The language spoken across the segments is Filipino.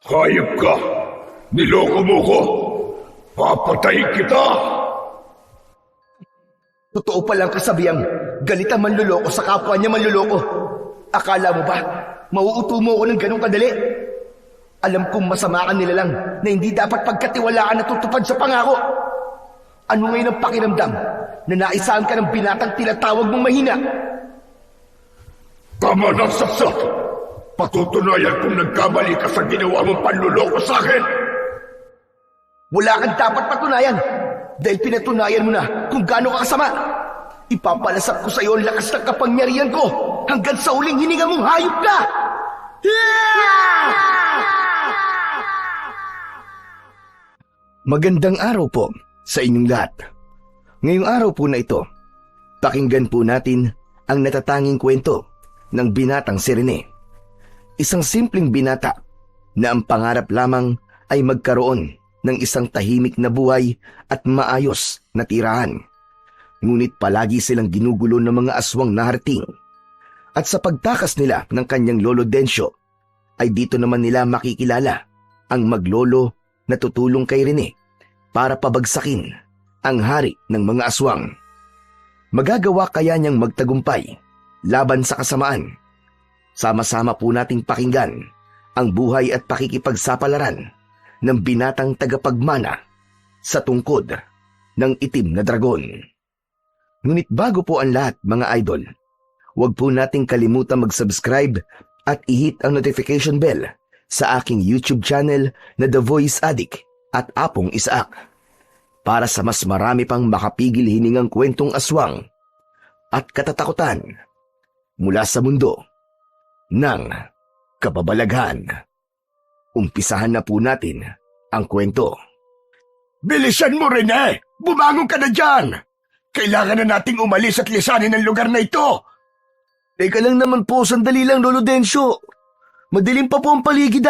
Hayop ka! Niloko mo ko! Papatayin kita! Totoo palang kasabihang galit ang manluloko sa kapwa niya manluloko. Akala mo ba, mauuto mo ako ng ganong kadali? Alam kong masama ka nila lang na hindi dapat pagkatiwalaan at tutupad sa pangako. Ano ngayon ang pakiramdam na naisahan ka ng binatang tinatawag mong mahina? Tama na, saksak! Patutunayan kung nagkamali ka sa ginawa mong panluloko sa akin! Wala kang dapat patunayan dahil pinatunayan mo na kung gaano ka kasama. Ipapalasap ko sa iyo ang lakas ng kapangyarihan ko hanggang sa uling hininga mong hayop ka! Magandang araw po sa inyong lahat. Ngayong araw po na ito, pakinggan po natin ang natatanging kwento ng binatang si Rene. Isang simpleng binata na ang pangarap lamang ay magkaroon ng isang tahimik na buhay at maayos na tirahan. Ngunit palagi silang ginugulo ng mga aswang na harating. At sa pagtakas nila ng kanyang lolo Densyo, ay dito naman nila makikilala ang maglolo na tutulong kay Rene para pabagsakin ang hari ng mga aswang. Magagawa kaya niyang magtagumpay laban sa kasamaan? Sama-sama po nating pakinggan ang buhay at pakikipagsapalaran ng binatang tagapagmana sa tungkod ng itim na dragon. Ngunit bago po ang lahat, mga idol, huwag po nating kalimutan mag-subscribe at i-hit ang notification bell sa aking YouTube channel na The Voice Addict at Apong Isaak para sa mas marami pang makapigil hiningang kwentong aswang at katatakutan mula sa mundo ng kababalaghan. Umpisahan na po natin ang kwento. Bilisan mo, Rene! Bumangon ka na dyan! Kailangan na nating umalis at lisanin ang lugar na ito! Teka lang naman po, sandali lang, Lolo Densyo. Madilim pa po ang paligid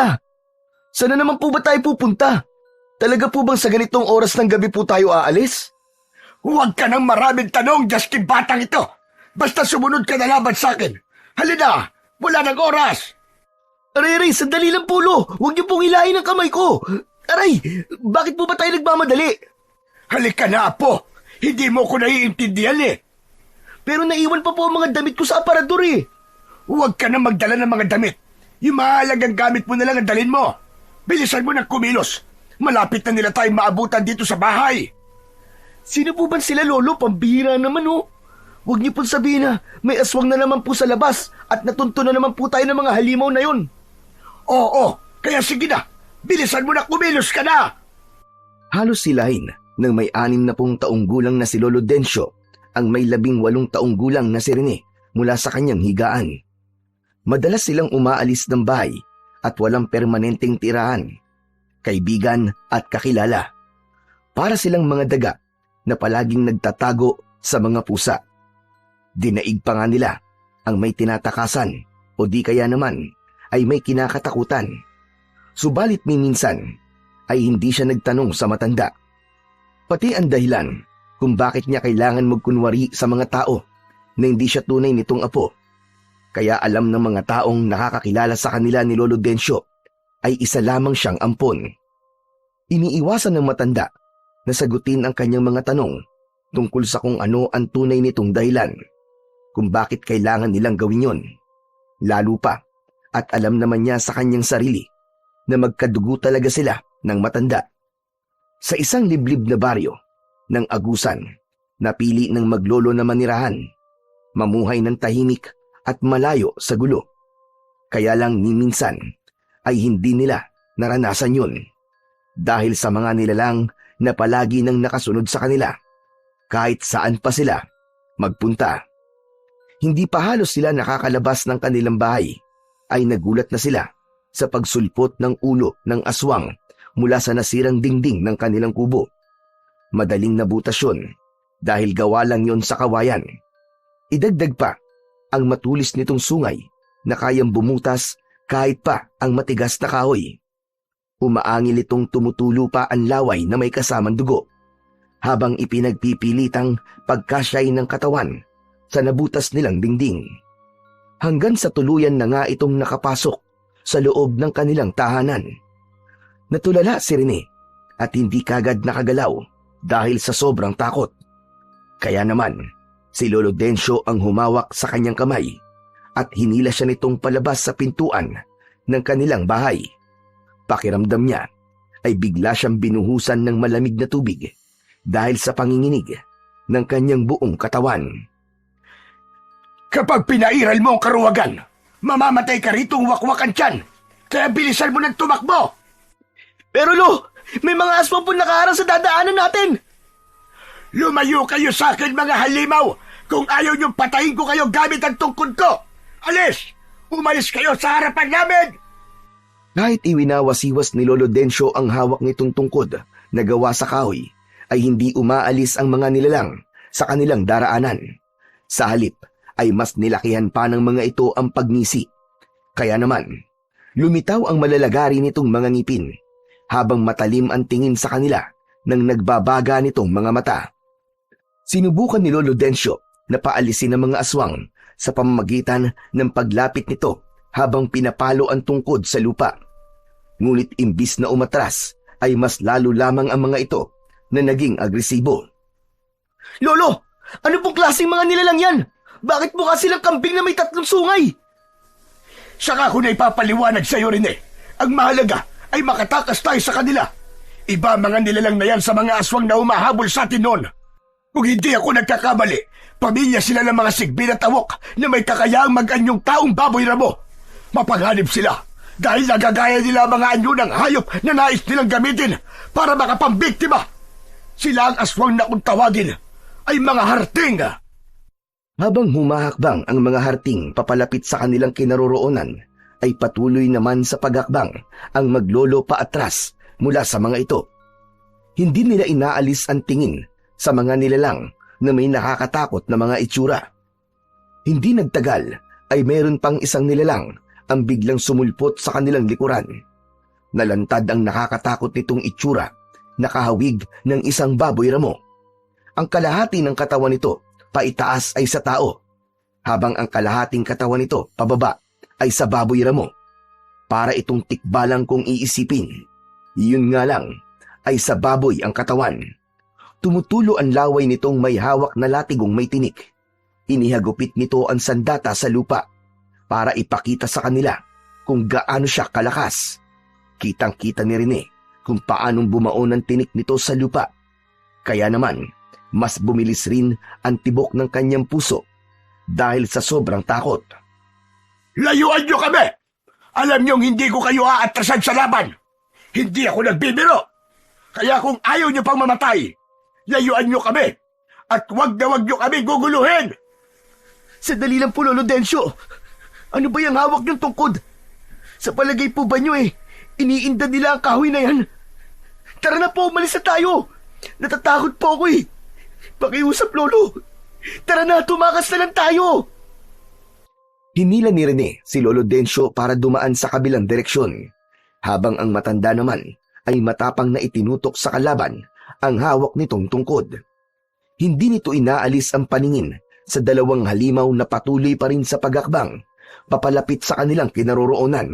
Sana naman po ba tayo pupunta? Talaga po bang sa ganitong oras ng gabi po tayo aalis? Huwag ka nang maraming tanong, Justin batang ito! Basta sumunod ka na laban sa akin! Halina! Wala ng oras! Aray, sandali lang po, Lo. Huwag niyo pong hilahin ang kamay ko. Aray, bakit po ba tayo nagmamadali? Halika na, Apo! Hindi mo ko naiintindihan Pero naiwan pa po ang mga damit ko sa aparador Huwag ka na magdala ng mga damit. Yung mahalagang gamit mo na lang ang dalhin mo. Bilisan mo ng kumilos. Malapit na nila tayong maabutan dito sa bahay. Sino po ba sila, Lolo? Pambihira naman, Huwag niyo pong sabihin na may aswang na naman po sa labas at natunto na naman po tayo ng mga halimaw na yun. Oo, kaya sige na. Bilisan mo na, kumilos ka na. Halos silahin ng may 60 taong gulang na si Lolo Densyo ang may 18 taong gulang na si Rene mula sa kanyang higaan. Madalas silang umaalis ng bahay at walang permanenteng tirahan, kaibigan at kakilala. Para silang mga daga na palaging nagtatago sa mga pusa. Dinaig pa nga nila ang may tinatakasan o di kaya naman ay may kinakatakutan. Subalit minsan ay hindi siya nagtanong sa matanda. Pati ang dahilan kung bakit niya kailangan magkunwari sa mga tao na hindi siya tunay nitong apo. Kaya alam ng mga taong nakakakilala sa kanila ni Lolo Densyo ay isa lamang siyang ampon. Iniiwasan ng matanda na sagutin ang kanyang mga tanong tungkol sa kung ano ang tunay nitong dahilan kung bakit kailangan nilang gawin yon. Lalo pa at alam naman niya sa kanyang sarili na magkadugo talaga sila ng matanda. Sa isang liblib na baryo ng Agusan, napili ng maglolo na manirahan, mamuhay ng tahimik at malayo sa gulo. Kaya lang ni minsan ay hindi nila naranasan yun dahil sa mga nilalang na palagi nang nakasunod sa kanila kahit saan pa sila magpunta. Hindi pa halos sila nakakalabas ng kanilang bahay ay nagulat na sila sa pagsulpot ng ulo ng aswang mula sa nasirang dingding ng kanilang kubo. Madaling nabutas yun dahil gawa lang yon sa kawayan. Idagdag pa ang matulis nitong sungay na kayang bumutas kahit pa ang matigas na kahoy. Umaangil itong tumutulo pa ang laway na may kasamang dugo habang ipinagpipilitang pagkasyay ng katawan sa nabutas nilang dingding. Hanggang sa tuluyan na nga itong nakapasok sa loob ng kanilang tahanan. Natulala si Rene at hindi kagad nakagalaw dahil sa sobrang takot. Kaya naman, si Lolo Densyo ang humawak sa kanyang kamay at hinila siya nitong palabas sa pintuan ng kanilang bahay. Pakiramdam niya ay bigla siyang binuhusan ng malamig na tubig dahil sa panginginig ng kanyang buong katawan. Kapag pinairal mo ang karuwagan, mamamatay ka ritong wakwakan tiyan. Kaya bilisan mo ng tumakbo. Pero Lo, may mga aswang po nakaharang sa dadaanan natin. Lumayo kayo sa akin, mga halimaw. Kung ayaw niyong patayin ko kayo gamit ang tungkod ko. Alis! Umalis kayo sa harapan namin! Kahit iwinawasiwas ni Lolo Densyo ang hawak nitong tungkod na gawa sa kahoy, ay hindi umaalis ang mga nilalang sa kanilang daraanan. Sa halip ay mas nilakihan pa ng mga ito ang pagngisi. Kaya naman, lumitaw ang malalagari nitong mga ngipin habang matalim ang tingin sa kanila nang nagbabaga nitong mga mata. Sinubukan ni Lolo Densyo na paalisin ang mga aswang sa pamamagitan ng paglapit nito habang pinapalo ang tungkod sa lupa. Ngunit imbis na umatras ay mas lalo lamang ang mga ito na naging agresibo. Lolo, ano pong klaseng mga nilalang yan? Bakit mukha silang kambing na may 3 sungay? Saka ko na ipapaliwanag sa iyo, Rene. Ang mahalaga ay makatakas tayo sa kanila. Iba mga nilalang na yan sa mga aswang na umahabol sa atin noon. Kung hindi ako nagkakamali, pamilya sila ng mga sigbin at tawok na may kakayaang mag-anyong taong baboy ramo. Mapaghanib sila dahil nagagaya nila ang mga anyo ng hayop na nais nilang gamitin para makapambiktima. Sila ang aswang na kung tawagin ay mga harting. Habang humahakbang ang mga harting papalapit sa kanilang kinaroroonan, ay patuloy naman sa paghakbang ang maglolo paatras mula sa mga ito. Hindi nila inaalis ang tingin sa mga nilalang na may nakakatakot na mga itsura. Hindi nagtagal ay meron pang isang nilalang ang biglang sumulpot sa kanilang likuran. Nalantad ang nakakatakot nitong itsura, nakahawig ng isang baboy ramo. Ang kalahati ng katawan nito paitaas ay sa tao, habang ang kalahating katawan nito pababa ay sa baboy ramo. Para itong tikbalang kung iisipin, yun nga lang ay sa baboy ang katawan. Tumutulo ang laway nitong may hawak na latigong may tinik. Inihagupit nito ang sandata sa lupa para ipakita sa kanila kung gaano siya kalakas. Kitang-kita ni Rene kung paanong bumaon ang tinik nito sa lupa. Kaya naman, mas bumilis rin ang tibok ng kanyang puso dahil sa sobrang takot. Layuan niyo kami! Alam niyong hindi ko kayo aatrasan sa laban. Hindi ako nagbibiro. Kaya kung ayaw niyo pang mamatay, layuan niyo kami at wag niyo kami guguluhin. Sandali lang po, Lolo Densyo. Ano ba yung hawak niyong tungkod? Sa palagay po ba niyo iniinda nila ang kahoy na yan? Tara na po, umalis na tayo. Natatakot po ako Pakiusap, Lolo. Tara na, tumakas na lang tayo. Hinila ni Rene si Lolo Densyo para dumaan sa kabilang direksyon, habang ang matanda naman ay matapang na itinutok sa kalaban ang hawak nitong tungkod. Hindi nito inaalis ang paningin sa dalawang halimaw na patuloy pa rin sa paghakbang papalapit sa kanilang kinaroroonan.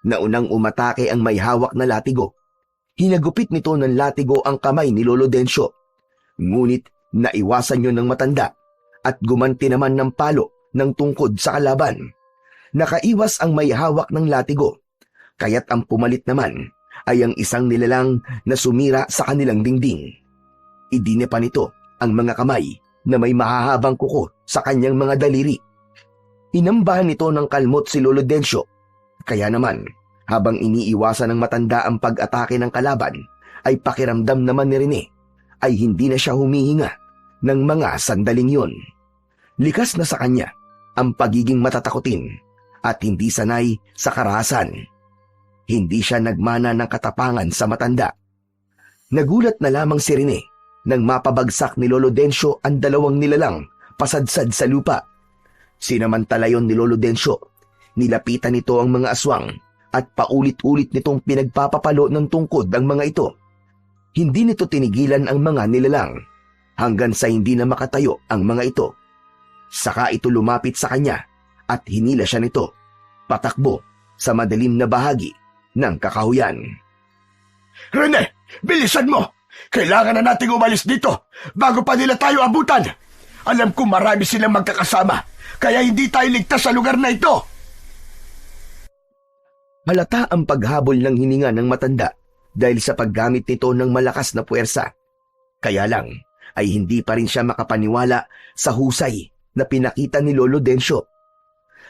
Naunang umatake ang may hawak na latigo. Hinagupit nito ng latigo ang kamay ni Lolo Densyo. Ngunit naiwasan yun ng matanda at gumanti naman ng palo ng tungkod sa kalaban. Nakaiwas ang may hawak ng latigo, kaya't ang pumalit naman ay ang isang nilalang na sumira sa kanilang dingding. Idine pa nito ang mga kamay na may mahahabang kuko sa kanyang mga daliri. Inambahan nito ng kalmot si Lolo Densyo, kaya naman habang iniiwasan ng matanda ang pag-atake ng kalaban, ay pakiramdam naman ni Rene ay hindi na siya humihinga ng mga sandaling yun. Likas na sa kanya ang pagiging matatakotin at hindi sanay sa karahasan. Hindi siya nagmana ng katapangan sa matanda. Nagulat na lamang si Rene nang mapabagsak ni Lolo Densyo ang dalawang nilalang pasadsad sa lupa. Sinamantala yon ni Lolo Densyo. Nilapitan nito ang mga aswang at paulit-ulit nitong pinagpapapalo ng tungkod ang mga ito. Hindi nito tinigilan ang mga nilalang hanggang sa hindi na makatayo ang mga ito. Saka ito lumapit sa kanya at hinila siya nito patakbo sa madilim na bahagi ng kakahuyan. Rene, bilisan mo! Kailangan na nating umalis dito bago pa nila tayo abutan. Alam ko marami silang magkakasama, kaya hindi tayo ligtas sa lugar na ito. Halata ang paghabol ng hininga ng matanda dahil sa paggamit nito ng malakas na puwersa. Kaya lang ay hindi pa rin siya makapaniwala sa husay na pinakita ni Lolo Densyo.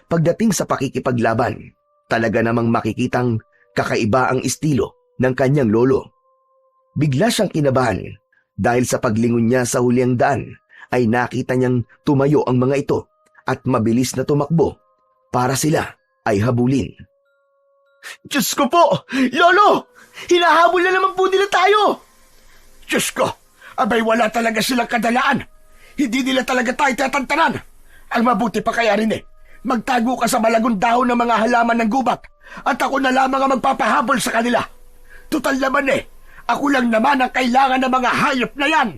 Pagdating sa pakikipaglaban, talaga namang makikitang kakaiba ang estilo ng kanyang lolo. Bigla siyang kinabahan dahil sa paglingon niya sa huliang daan ay nakita niyang tumayo ang mga ito at mabilis na tumakbo para sila ay habulin. Diyos ko po! Lolo! Hinahabol na naman po nila tayo! Diyos ko! Abay wala talaga silang kadalaan. Hindi nila talaga tayo tatantanan. Ang mabuti pa kaya rin magtago ka sa malagong dahon ng mga halaman ng gubat at ako na lamang ang magpapahabol sa kanila. Tutal naman ako lang naman ang kailangan ng mga hayop na yan.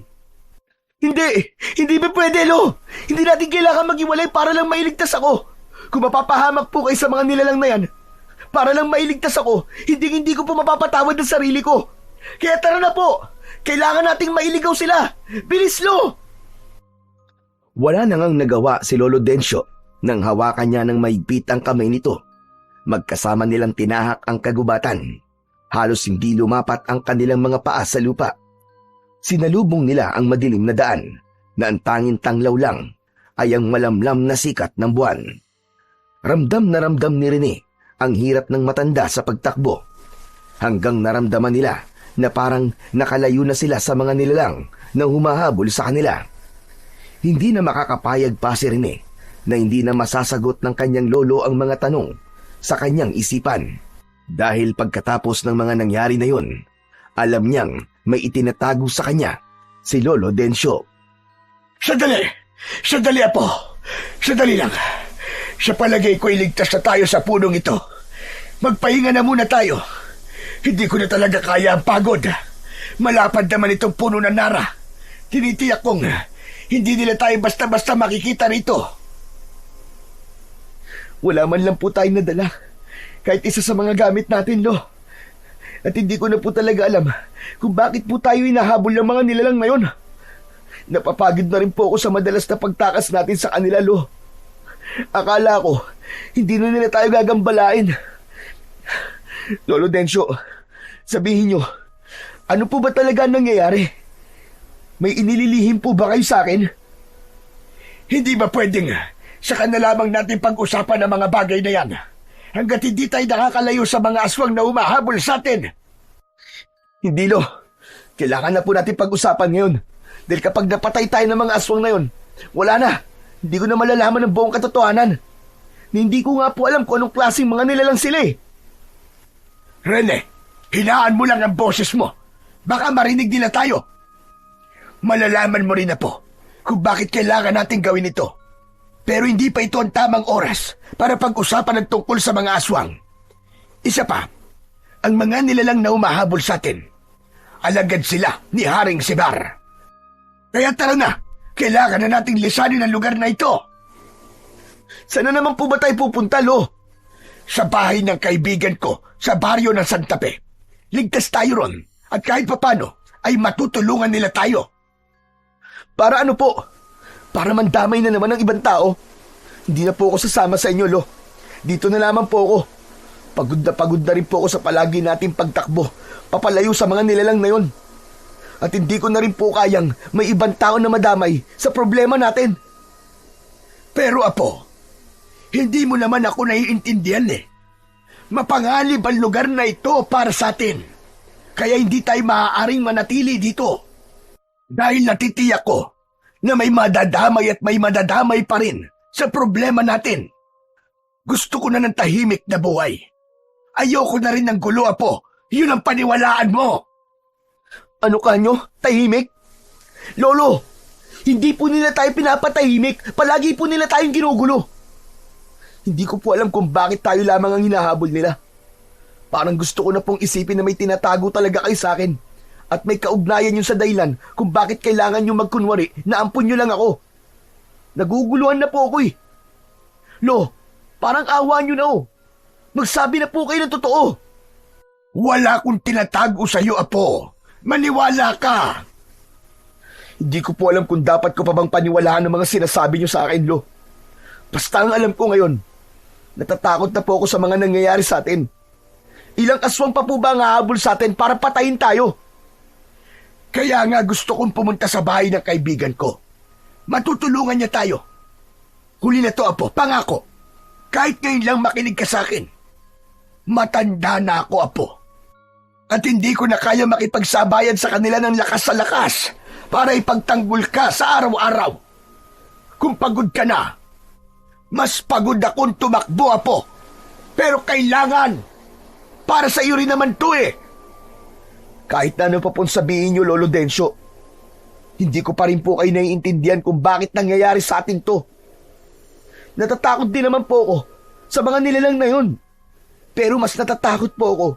Hindi ba pwede, Lo? Hindi natin kailangan maghiwalay para lang mailigtas ako. Kung mapapahamak po kayo sa mga nilalang na yan, para lang mailigtas ako, hindi ko po mapapatawad ang sarili ko. Kaya tara na po, kailangan nating mailigaw sila. Bilis, Lo! Wala na ngang nagawa si Lolo Densyo nang hawakan niya ng mahigpit ang kamay nito. Magkasama nilang tinahak ang kagubatan. Halos hindi lumapat ang kanilang mga paa sa lupa. Sinalubong nila ang madilim na daan na ang tanging tanglaw lang ay ang malamlam na sikat ng buwan. Ramdam na ramdam ni Rene ang hirap ng matanda sa pagtakbo. Hanggang naramdaman nila na parang nakalayo na sila sa mga nilalang na humahabol sa kanila. Hindi na makakapayag pa si Rene na hindi na masasagot ng kanyang lolo ang mga tanong sa kanyang isipan. Dahil pagkatapos ng mga nangyari na yun, alam niyang may itinatago sa kanya si Lolo Densyo. Sandali! Sandali, Apo! Sandali lang. Sa palagay ko iligtas na tayo sa punong ito. Magpahinga na muna tayo. Hindi ko na talaga kaya ang pagod. Malapad naman itong puno ng nara. Tinitiyak kong hindi nila tayo basta-basta makikita rito. Wala man lang po tayong nadala. Kahit isa sa mga gamit natin, Lo. At hindi ko na po talaga alam kung bakit po tayo hinahabol ng mga nilalang ngayon. Napapagod na rin po ako sa madalas na pagtakas natin sa kanila, Lo. Akala ko, hindi na nila tayo gagambalain. Lolo Densyo, sabihin nyo, ano po ba talaga nangyayari? May inililihim po ba kayo sa akin? Hindi ba pwedeng saka na lamang natin pag-usapan ang mga bagay na yan? Hanggat hindi tayo nakakalayo sa mga aswang na humahabol sa atin. Hindi, Lo. Kailangan na po natin pag-usapan ngayon. Dahil kapag napatay tayo ng mga aswang na yon, wala na. Hindi ko na malalaman ang buong katotohanan. Hindi ko nga po alam kung anong klaseng mga nilalang sila Rene, hinaan mo lang ang boses mo. Baka marinig nila tayo. Malalaman mo rin na po kung bakit kailangan natin gawin ito. Pero hindi pa ito ang tamang oras para pag-usapan ng tungkol sa mga aswang. Isa pa, ang mga nilalang na humahabol sa atin, alagad sila ni Haring Sibar. Kaya tara na, kailangan na nating lisanin ang lugar na ito. Sana naman po ba tayo pupunta, Lo? Sa bahay ng kaibigan ko sa baryo ng Santa Fe. Ligtas tayo ron at kahit papano ay matutulungan nila tayo. Para ano po? Para mandamay na naman ng ibang tao. Hindi na po ako sasama sa inyo, Lo. Dito na lamang po ako. Pagod na rin po ako sa palagi nating pagtakbo, papalayo sa mga nilalang na yon. At hindi ko na rin po kayang may ibang tao na madamay sa problema natin. Pero Apo, hindi mo naman ako naiintindihan Mapanganib ang lugar na ito para sa atin. Kaya hindi tayo maaaring manatili dito. Dahil natitiyak ko na may madadamay at may madadamay pa rin sa problema natin. Gusto ko na ng tahimik na buhay. Ayoko na rin ng gulo, Apo. Yun ang paniwalaan mo. Ano kanyo? Tahimik? Lolo, hindi po nila tayo pinapatahimik. Palagi po nila tayong ginugulo. Hindi ko po alam kung bakit tayo lamang ang hinahabol nila. Parang gusto ko na pong isipin na may tinatago talaga kayo sa akin. At may kaugnayan yun sa dahilan kung bakit kailangan nyo magkunwari na ampun nyo lang ako. Naguguluhan na po ako Lo, parang awa nyo na Magsabi na po kayo ng totoo. Wala akong tinatago sa iyo, Apo. Maniwala ka. Hindi ko po alam kung dapat ko pa bang paniwalaan ang mga sinasabi niyo sa akin, Lo. Basta ang alam ko ngayon, natatakot na po ako sa mga nangyayari sa atin. Ilang aswang pa po ba ang hahabol sa atin para patayin tayo? Kaya nga gusto kong pumunta sa bahay ng kaibigan ko. Matutulungan niya tayo. Huli na to, Apo, pangako. Kahit ngayon lang makinig ka sa akin. Matanda na ako, Apo. At hindi ko na kaya makipagsabayan sa kanila ng lakas sa lakas para ipagtanggol ka sa araw-araw. Kung pagod ka na, mas pagod akong tumakbo, Apo. Pero kailangan. Para sa iyo rin naman to eh. Kahit na ano pa pong sabihin niyo, Lolo Densyo, hindi ko pa rin po kayo naiintindihan kung bakit nangyayari sa atin to. Natatakot din naman po ako sa mga nilalang na yun. Pero mas natatakot po ako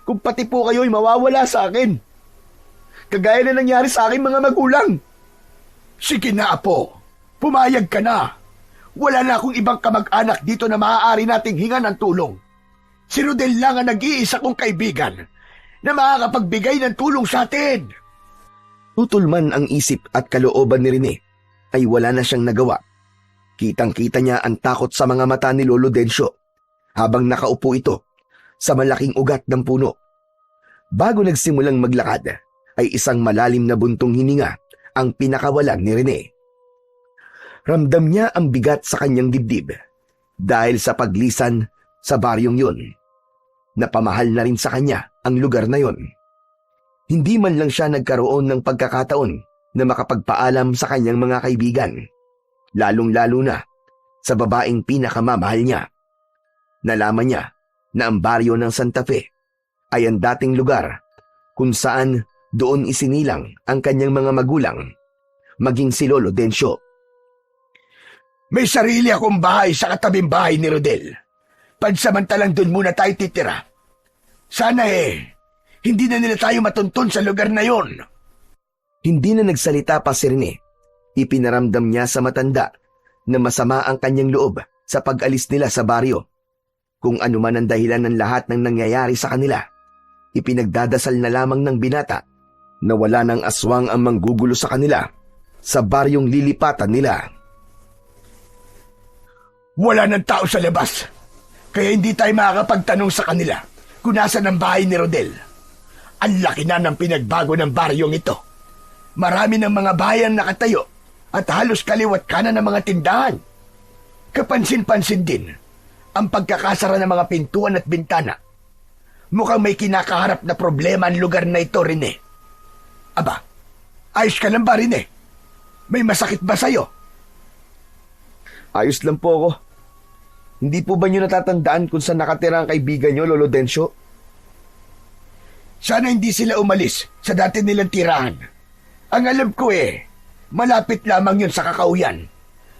kung pati po kayo ay mawawala sa akin. Kagaya na nangyari sa akin mga magulang. Sige na, Apo. Pumayag ka na. Wala na akong ibang kamag-anak dito na maaari nating hingan ng tulong. Si Rodel lang ang nag-iisa kong kaibigan na makakapagbigay ng tulong sa atin. Tutol man ang isip at kalooban ni Rene, ay wala na siyang nagawa. Kitang-kita niya ang takot sa mga mata ni Lolo Densyo habang nakaupo ito sa malaking ugat ng puno. Bago nagsimulang maglakad, ay isang malalim na buntong hininga ang pinakawalan ni Rene. Ramdam niya ang bigat sa kanyang dibdib dahil sa paglisan sa baryong yun. Napamahal na rin sa kanya ang lugar na yon. Hindi man lang siya nagkaroon ng pagkakataon na makapagpaalam sa kanyang mga kaibigan, lalong-lalo na sa babaeng pinakamamahal niya. Nalaman niya na ang baryo ng Santa Fe ay ang dating lugar kung saan doon isinilang ang kanyang mga magulang, maging si Lolo Densyo. May sarili akong bahay sa katabing bahay ni Rodel. Pansamantalang doon muna tayo titira. Sana hindi na nila tayo matuntun sa lugar na yon. Hindi na nagsalita pa si Rene. Ipinaramdam niya sa matanda na masama ang kanyang loob sa pag-alis nila sa baryo. Kung ano man ang dahilan ng lahat ng nangyayari sa kanila, ipinagdadasal na lamang ng binata na wala ng aswang ang manggugulo sa kanila sa baryong lilipatan nila. Wala ng tao sa labas, kaya hindi tayo makakapagtanong sa kanila kung nasaan ang bahay ni Rodel. Ang laki na ng pinagbago ng baryong ito. Marami ng mga bayan nakatayo at halos kaliwat kanan ng mga tindahan. Kapansin-pansin din ang pagkakasara ng mga pintuan at bintana. Mukhang may kinakaharap na problema ang lugar na ito, Rene. Aba, ayos ka lang ba, Rene? May masakit ba sa'yo? Ayos lang po ako. Hindi po ba niyo natatandaan kung saan nakatira ang kaibigan niyo, Lolo Densyo? Sana hindi sila umalis sa dati nilang tirahan. Ang alam ko malapit lamang yun sa kakauyan.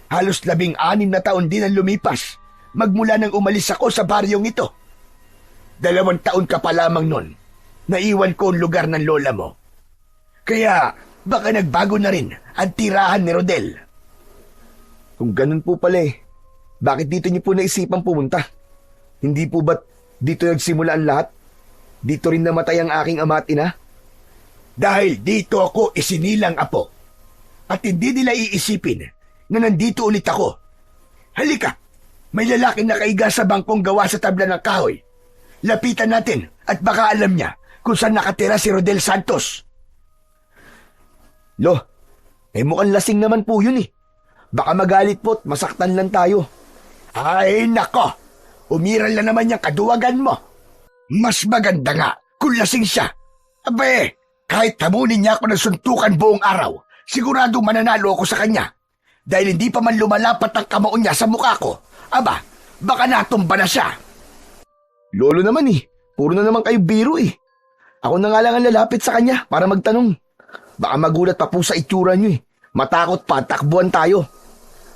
Halos 16 na taon din ang lumipas magmula nang umalis ako sa baryong ito. 2 taon ka pa lamang nun. Naiwan ko ang lugar ng lola mo. Kaya baka nagbago na rin ang tirahan ni Rodel. Kung ganun po pala bakit dito niyo po naisipang pumunta? Hindi po ba't dito nagsimula ang lahat? Dito rin namatay ang aking ama at ina? Dahil dito ako isinilang, Apo. At hindi nila iisipin na nandito ulit ako. Halika, may lalaking nakaiga sa bangkong gawa sa tabla ng kahoy. Lapitan natin at baka alam niya kung saan nakatira si Rodel Santos. Lo, mukhang lasing naman po yun Baka magalit po at masaktan lang tayo. Ay, nako! Umiral na naman yung kaduwagan mo. Mas maganda nga kung lasing siya. Abe, kahit tamunin niya ako ng suntukan buong araw, sigurado mananalo ako sa kanya. Dahil hindi pa man lumalapat ang kamao niya sa mukha ko. Aba, baka natumba na siya. Lolo naman puro na naman kayo biro Ako na nga lang ang lalapit sa kanya para magtanong. Baka magulat pa po sa itsura niyo Matakot pa, takbuhan tayo.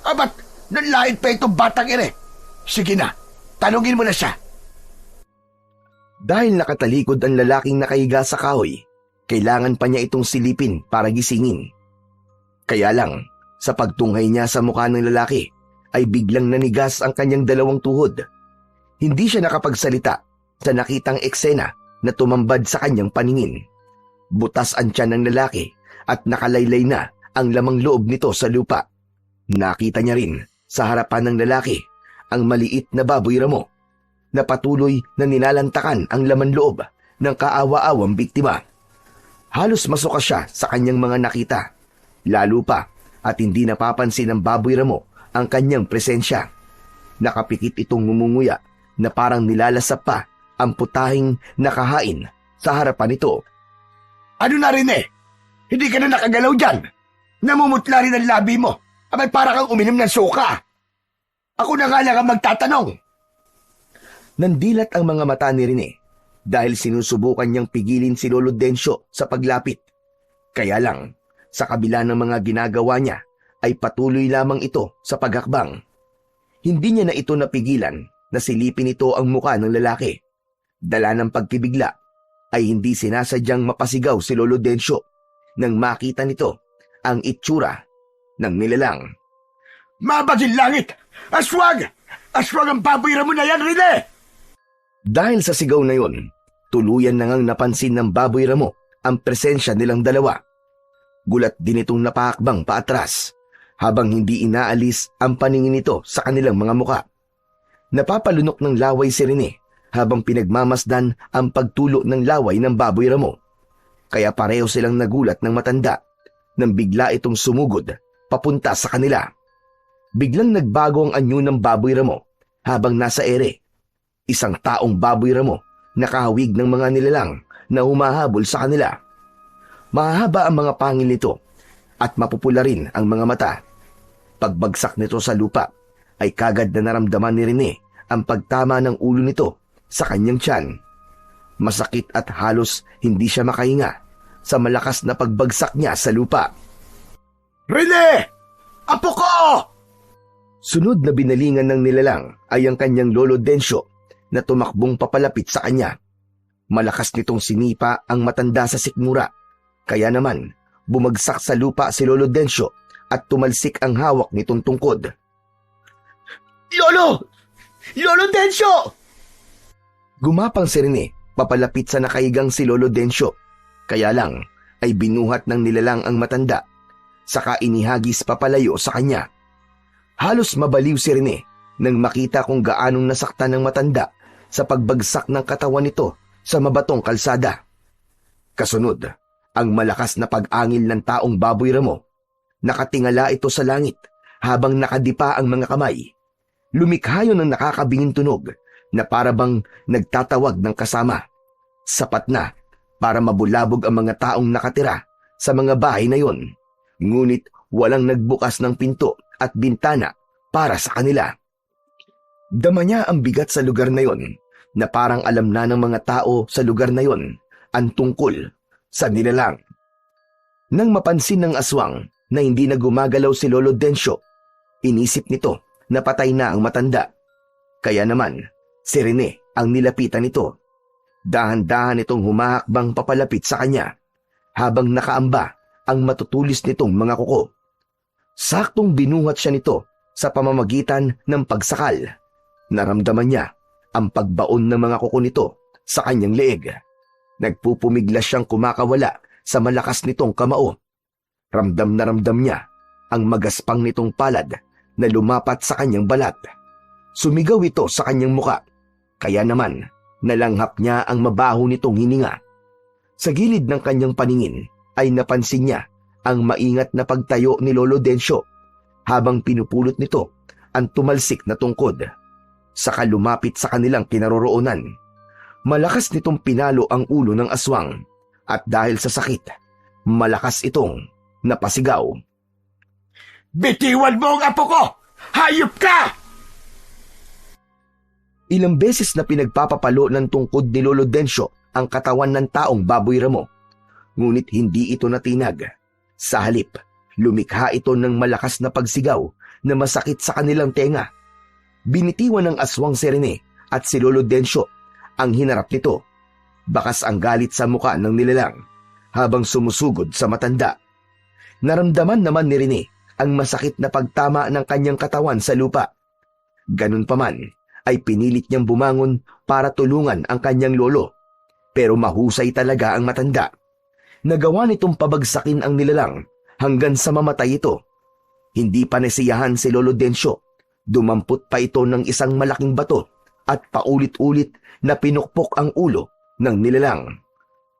Abat, nanlait pa itong batang Sige na, tanungin mo na siya. Dahil nakatalikod ang lalaking nakahiga sa kahoy, kailangan pa niya itong silipin para gisingin. Kaya lang, sa pagtunghay niya sa mukha ng lalaki, ay biglang nanigas ang kanyang 2 tuhod. Hindi siya nakapagsalita sa nakitang eksena na tumambad sa kanyang paningin. Butas ang tiyan ng lalaki at nakalaylay na ang lamang loob nito sa lupa. Nakita niya rin sa harapan ng lalaki ang maliit na baboy ramo na patuloy na nilalantakan ang laman loob ng kaawa-awang biktima. Halos masuka siya sa kanyang mga nakita, lalo pa at hindi napapansin ng baboy ramo ang kanyang presensya. Nakapikit itong ngumunguya na parang nilalasap pa ang putahing nakahain sa harapan nito. Ano na rin eh? Hindi ka na nakagalaw dyan. Namumutla rin ang labi mo. Abay para kang uminom ng suka. Ako na nga lang ang magtatanong. Nandilat ang mga mata ni Rene dahil sinusubukan niyang pigilin si Lolo Densyo sa paglapit. Kaya lang, sa kabila ng mga ginagawa niya, ay patuloy lamang ito sa paghakbang. Hindi niya na ito napigilan na silipin ito ang muka ng lalaki. Dala ng pagkibigla ay hindi sinasadyang mapasigaw si Lolo Densyo nang makita nito ang itsura ng nilalang. Mabaging langit! Aswang! Aswang ang baboy ramo na yan, Rene! Dahil sa sigaw na yon, tuluyan na ngang napansin ng baboy ramo ang presensya nilang dalawa. Gulat din itong napahakbang paatras habang hindi inaalis ang paningin nito sa kanilang mga muka. Napapalunok ng laway si Rene habang pinagmamasdan ang pagtulo ng laway ng baboy ramo. Kaya pareho silang nagulat ng matanda nang bigla itong sumugod papunta sa kanila. Biglang nagbago ang anyo ng baboy ramo habang nasa ere. Isang taong baboy ramo nakahawig ng mga nilalang na humahabol sa kanila. Mahahaba ang mga pangil nito at mapupula rin ang mga mata. Pagbagsak nito sa lupa ay kagad na naramdaman ni Rene ang pagtama ng ulo nito sa kanyang tiyan. Masakit at halos hindi siya makahinga sa malakas na pagbagsak niya sa lupa. Rene! Apo ko! Sunod na binalingan ng nilalang ay ang kanyang Lolo Densyo na tumakbong papalapit sa kanya. Malakas nitong sinipa ang matanda sa sikmura. Kaya naman, bumagsak sa lupa si Lolo Densyo at tumalsik ang hawak nitong tungkod. Lolo! Lolo Densyo! Gumapang si Rene papalapit sa nakahigang si Lolo Densyo. Kaya lang ay binuhat ng nilalang ang matanda. Saka inihagis papalayo sa kanya. Halos mabaliw si Rene nang makita kung gaanong nasaktan ng matanda sa pagbagsak ng katawan nito sa mabatong kalsada. Kasunod, ang malakas na pag-angil ng taong baboy ramo. Nakatingala ito sa langit habang nakadipa ang mga kamay. Lumikha yun ng nakakabinging tunog na parabang nagtatawag ng kasama. Sapat na para mabulabog ang mga taong nakatira sa mga bahay na yon. Ngunit walang nagbukas ng pinto at bintana para sa kanila. Dama niya ang bigat sa lugar na yon na parang alam na ng mga tao sa lugar na yon ang tungkol sa nilalang. Nang mapansin ng aswang na hindi na gumagalaw si Lolo Densyo, inisip nito na patay na ang matanda. Kaya naman, si Rene ang nilapitan nito. Dahan-dahan itong humahakbang papalapit sa kanya habang nakaamba ang matutulis nitong mga kuko. Saktong binuhat siya nito sa pamamagitan ng pagsakal. Naramdaman niya ang pagbaon ng mga kuko nito sa kanyang leeg. Nagpupumiglas siyang kumakawala sa malakas nitong kamao. Ramdam na ramdam niya ang magaspang nitong palad na lumapat sa kanyang balat. Sumigaw ito sa kanyang muka, kaya naman nalanghap niya ang mabaho nitong hininga. Sa gilid ng kanyang paningin ay napansin niya ang maingat na pagtayo ni Lolo Densyo habang pinupulot nito ang tumalsik na tungkod. Saka lumapit sa kanilang kinaroroonan. Malakas nitong pinalo ang ulo ng aswang at dahil sa sakit, malakas itong napasigaw. Bitiwan mo ang apo ko! Hayop ka! Ilang beses na pinagpapapalo ng tungkod ni Lolo Densyo ang katawan ng taong baboy ramo. Ngunit hindi ito natinag. Sa halip, lumikha ito ng malakas na pagsigaw na masakit sa kanilang tenga. Binitiwan ng aswang si Rene at si Lolo Densyo ang hinarap nito. Bakas ang galit sa muka ng nilalang habang sumusugod sa matanda. Naramdaman naman ni Rene ang masakit na pagtama ng kanyang katawan sa lupa. Ganun pa man, ay pinilit niyang bumangon para tulungan ang kanyang lolo. Pero mahusay talaga ang matanda. Nagawa nitong pabagsakin ang nilalang hanggang sa mamatay ito. Hindi pa nasiyahan si Lolo Densyo. Dumampot pa ito ng isang malaking bato at paulit-ulit na pinukpok ang ulo ng nilalang.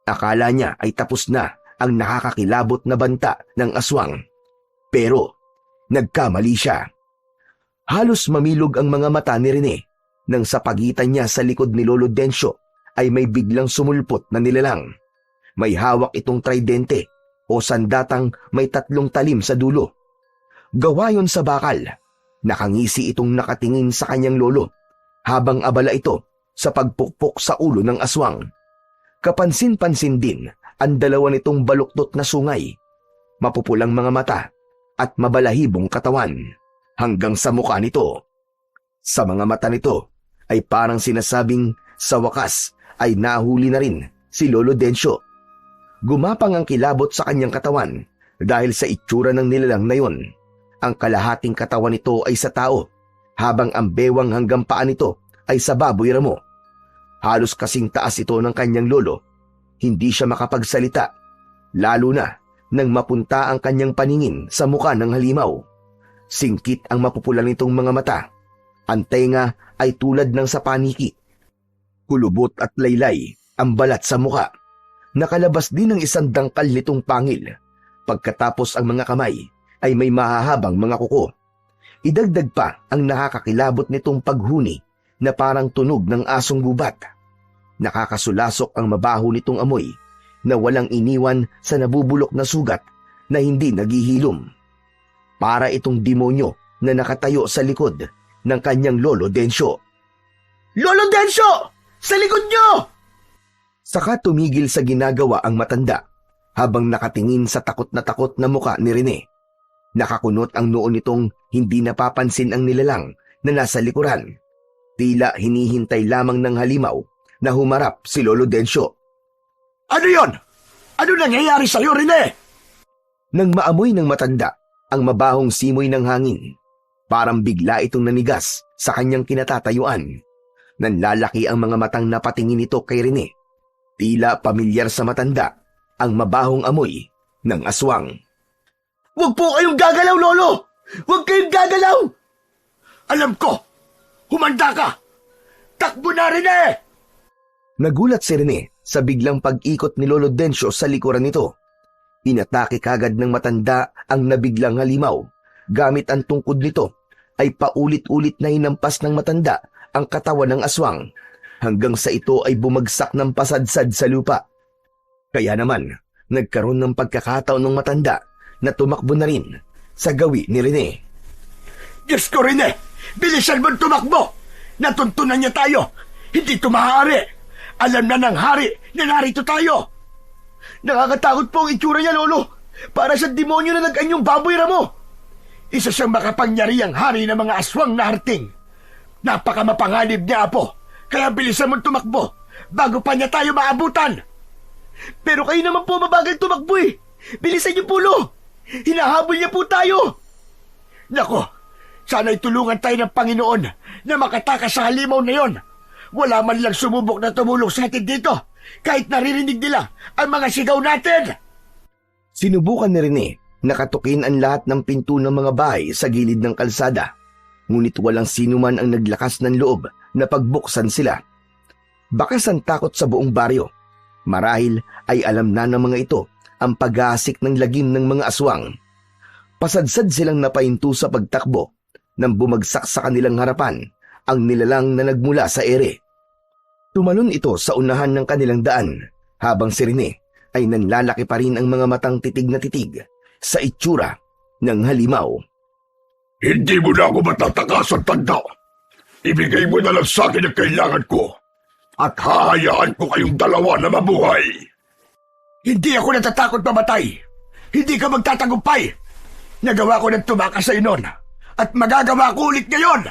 Akala niya ay tapos na ang nakakakilabot na banta ng aswang. Pero nagkamali siya. Halos mamilog ang mga mata ni Rene nang sa pagitan niya sa likod ni Lolo Densyo ay may biglang sumulpot na nilalang. May hawak itong tridente o sandatang may 3 talim sa dulo. Gawa yon sa bakal. Nakangisi itong nakatingin sa kanyang lolo habang abala ito sa pagpukpok sa ulo ng aswang. Kapansin-pansin din ang dalawa nitong baluktot na sungay, mapupulang mga mata at mabalahibong katawan hanggang sa mukha nito. Sa mga mata nito ay parang sinasabing sa wakas ay nahuli na rin si Lolo Densyo. Gumapang ang kilabot sa kanyang katawan dahil sa itsura ng nilalang na yon. Ang kalahating katawan nito ay sa tao, habang ang bewang hanggang paa nito ay sa baboy ramo. Halos kasing taas ito ng kanyang lolo. Hindi siya makapagsalita, lalo na nang mapunta ang kanyang paningin sa muka ng halimaw. Singkit ang mapupula nitong mga mata. Ang tenga ay tulad ng sa paniki. Kulubot at laylay ang balat sa muka. Nakalabas din ng isang dangkal nitong pangil. Pagkatapos ang mga kamay ay may mahahabang mga kuko. Idagdag pa ang nakakakilabot nitong paghuni na parang tunog ng asong gubat. Nakakasulasok ang mabaho nitong amoy na walang iniwan sa nabubulok na sugat na hindi naghihilom. Para itong demonyo na nakatayo sa likod ng kanyang Lolo Densyo. Lolo Densyo! Sa likod nyo! Saka tumigil sa ginagawa ang matanda habang nakatingin sa takot na muka ni Rene. Nakakunot ang noo nitong hindi napapansin ang nilalang na nasa likuran. Tila hinihintay lamang ng halimaw na humarap si Lolo Densyo. Ano yon? Ano nangyayari sa'yo, Rene? Nang maamoy ng matanda ang mabahong simoy ng hangin, parang bigla itong nanigas sa kanyang kinatatayuan. Nanlalaki ang mga matang napatingin ito kay Rene. Tila pamilyar sa matanda ang mabahong amoy ng aswang. Huwag po kayong gagalaw, Lolo! Huwag kayong gagalaw! Alam ko! Humanda ka! Takbo na, Rene! Nagulat si Rene sa biglang pag-ikot ni Lolo Densyo sa likuran nito. Inatake kagad ng matanda ang nabiglang halimaw. Gamit ang tungkod nito ay paulit-ulit na hinampas ng matanda ang katawan ng aswang hanggang sa ito ay bumagsak ng pasadsad sa lupa. Kaya naman, nagkaroon ng pagkakataon ng matanda na tumakbo na rin sa gawi ni Rene. Diyos ko, Rene! Bilisan mo'ng tumakbo! Natuntunan niya tayo! Hindi ito maaari! Alam na ng hari na narito tayo! Nakakatakot po ang itsura niya, Lolo! Para sa demonyo na nag-anyong baboy ramo! Isa siyang makapangyarihang hari ng mga aswang na harting. Napakamapanganib niya, Apo! Kaya bilisan mo'ng tumakbo bago pa niya tayo maabutan! Pero kayo naman po mabagal tumakbo eh! Bilisan niyo po, Lo! Hinahabol niya po tayo! Nako, sana'y tulungan tayo ng Panginoon na makatakas sa halimaw na yon. Wala man lang sumubok na tumulong sa atin dito, kahit naririnig nila ang mga sigaw natin. Sinubukan ni Rene nakatukin ang lahat ng pinto ng mga bahay sa gilid ng kalsada. Ngunit walang sino man ang naglakas ng loob na pagbuksan sila. Bakas ang takot sa buong baryo. Marahil ay alam na ng mga ito ang pag-aasik ng lagim ng mga aswang. Pasadsad silang napahinto sa pagtakbo nang bumagsak sa kanilang harapan ang nilalang na nagmula sa ere. Tumalon ito sa unahan ng kanilang daan habang si Rene ay nanlalaki pa rin ang mga matang titig na titig sa itsura ng halimaw. Hindi mo na ako matatakasan, tanda. Ibigay mo na lang sa akin ang kailangan ko at hahayaan ko kayong dalawa na mabuhay. Hindi ako natatakot mamatay. Hindi ka magtatagumpay. Nagawa ko ng tumakas sa noon at magagawa ko ulit ngayon.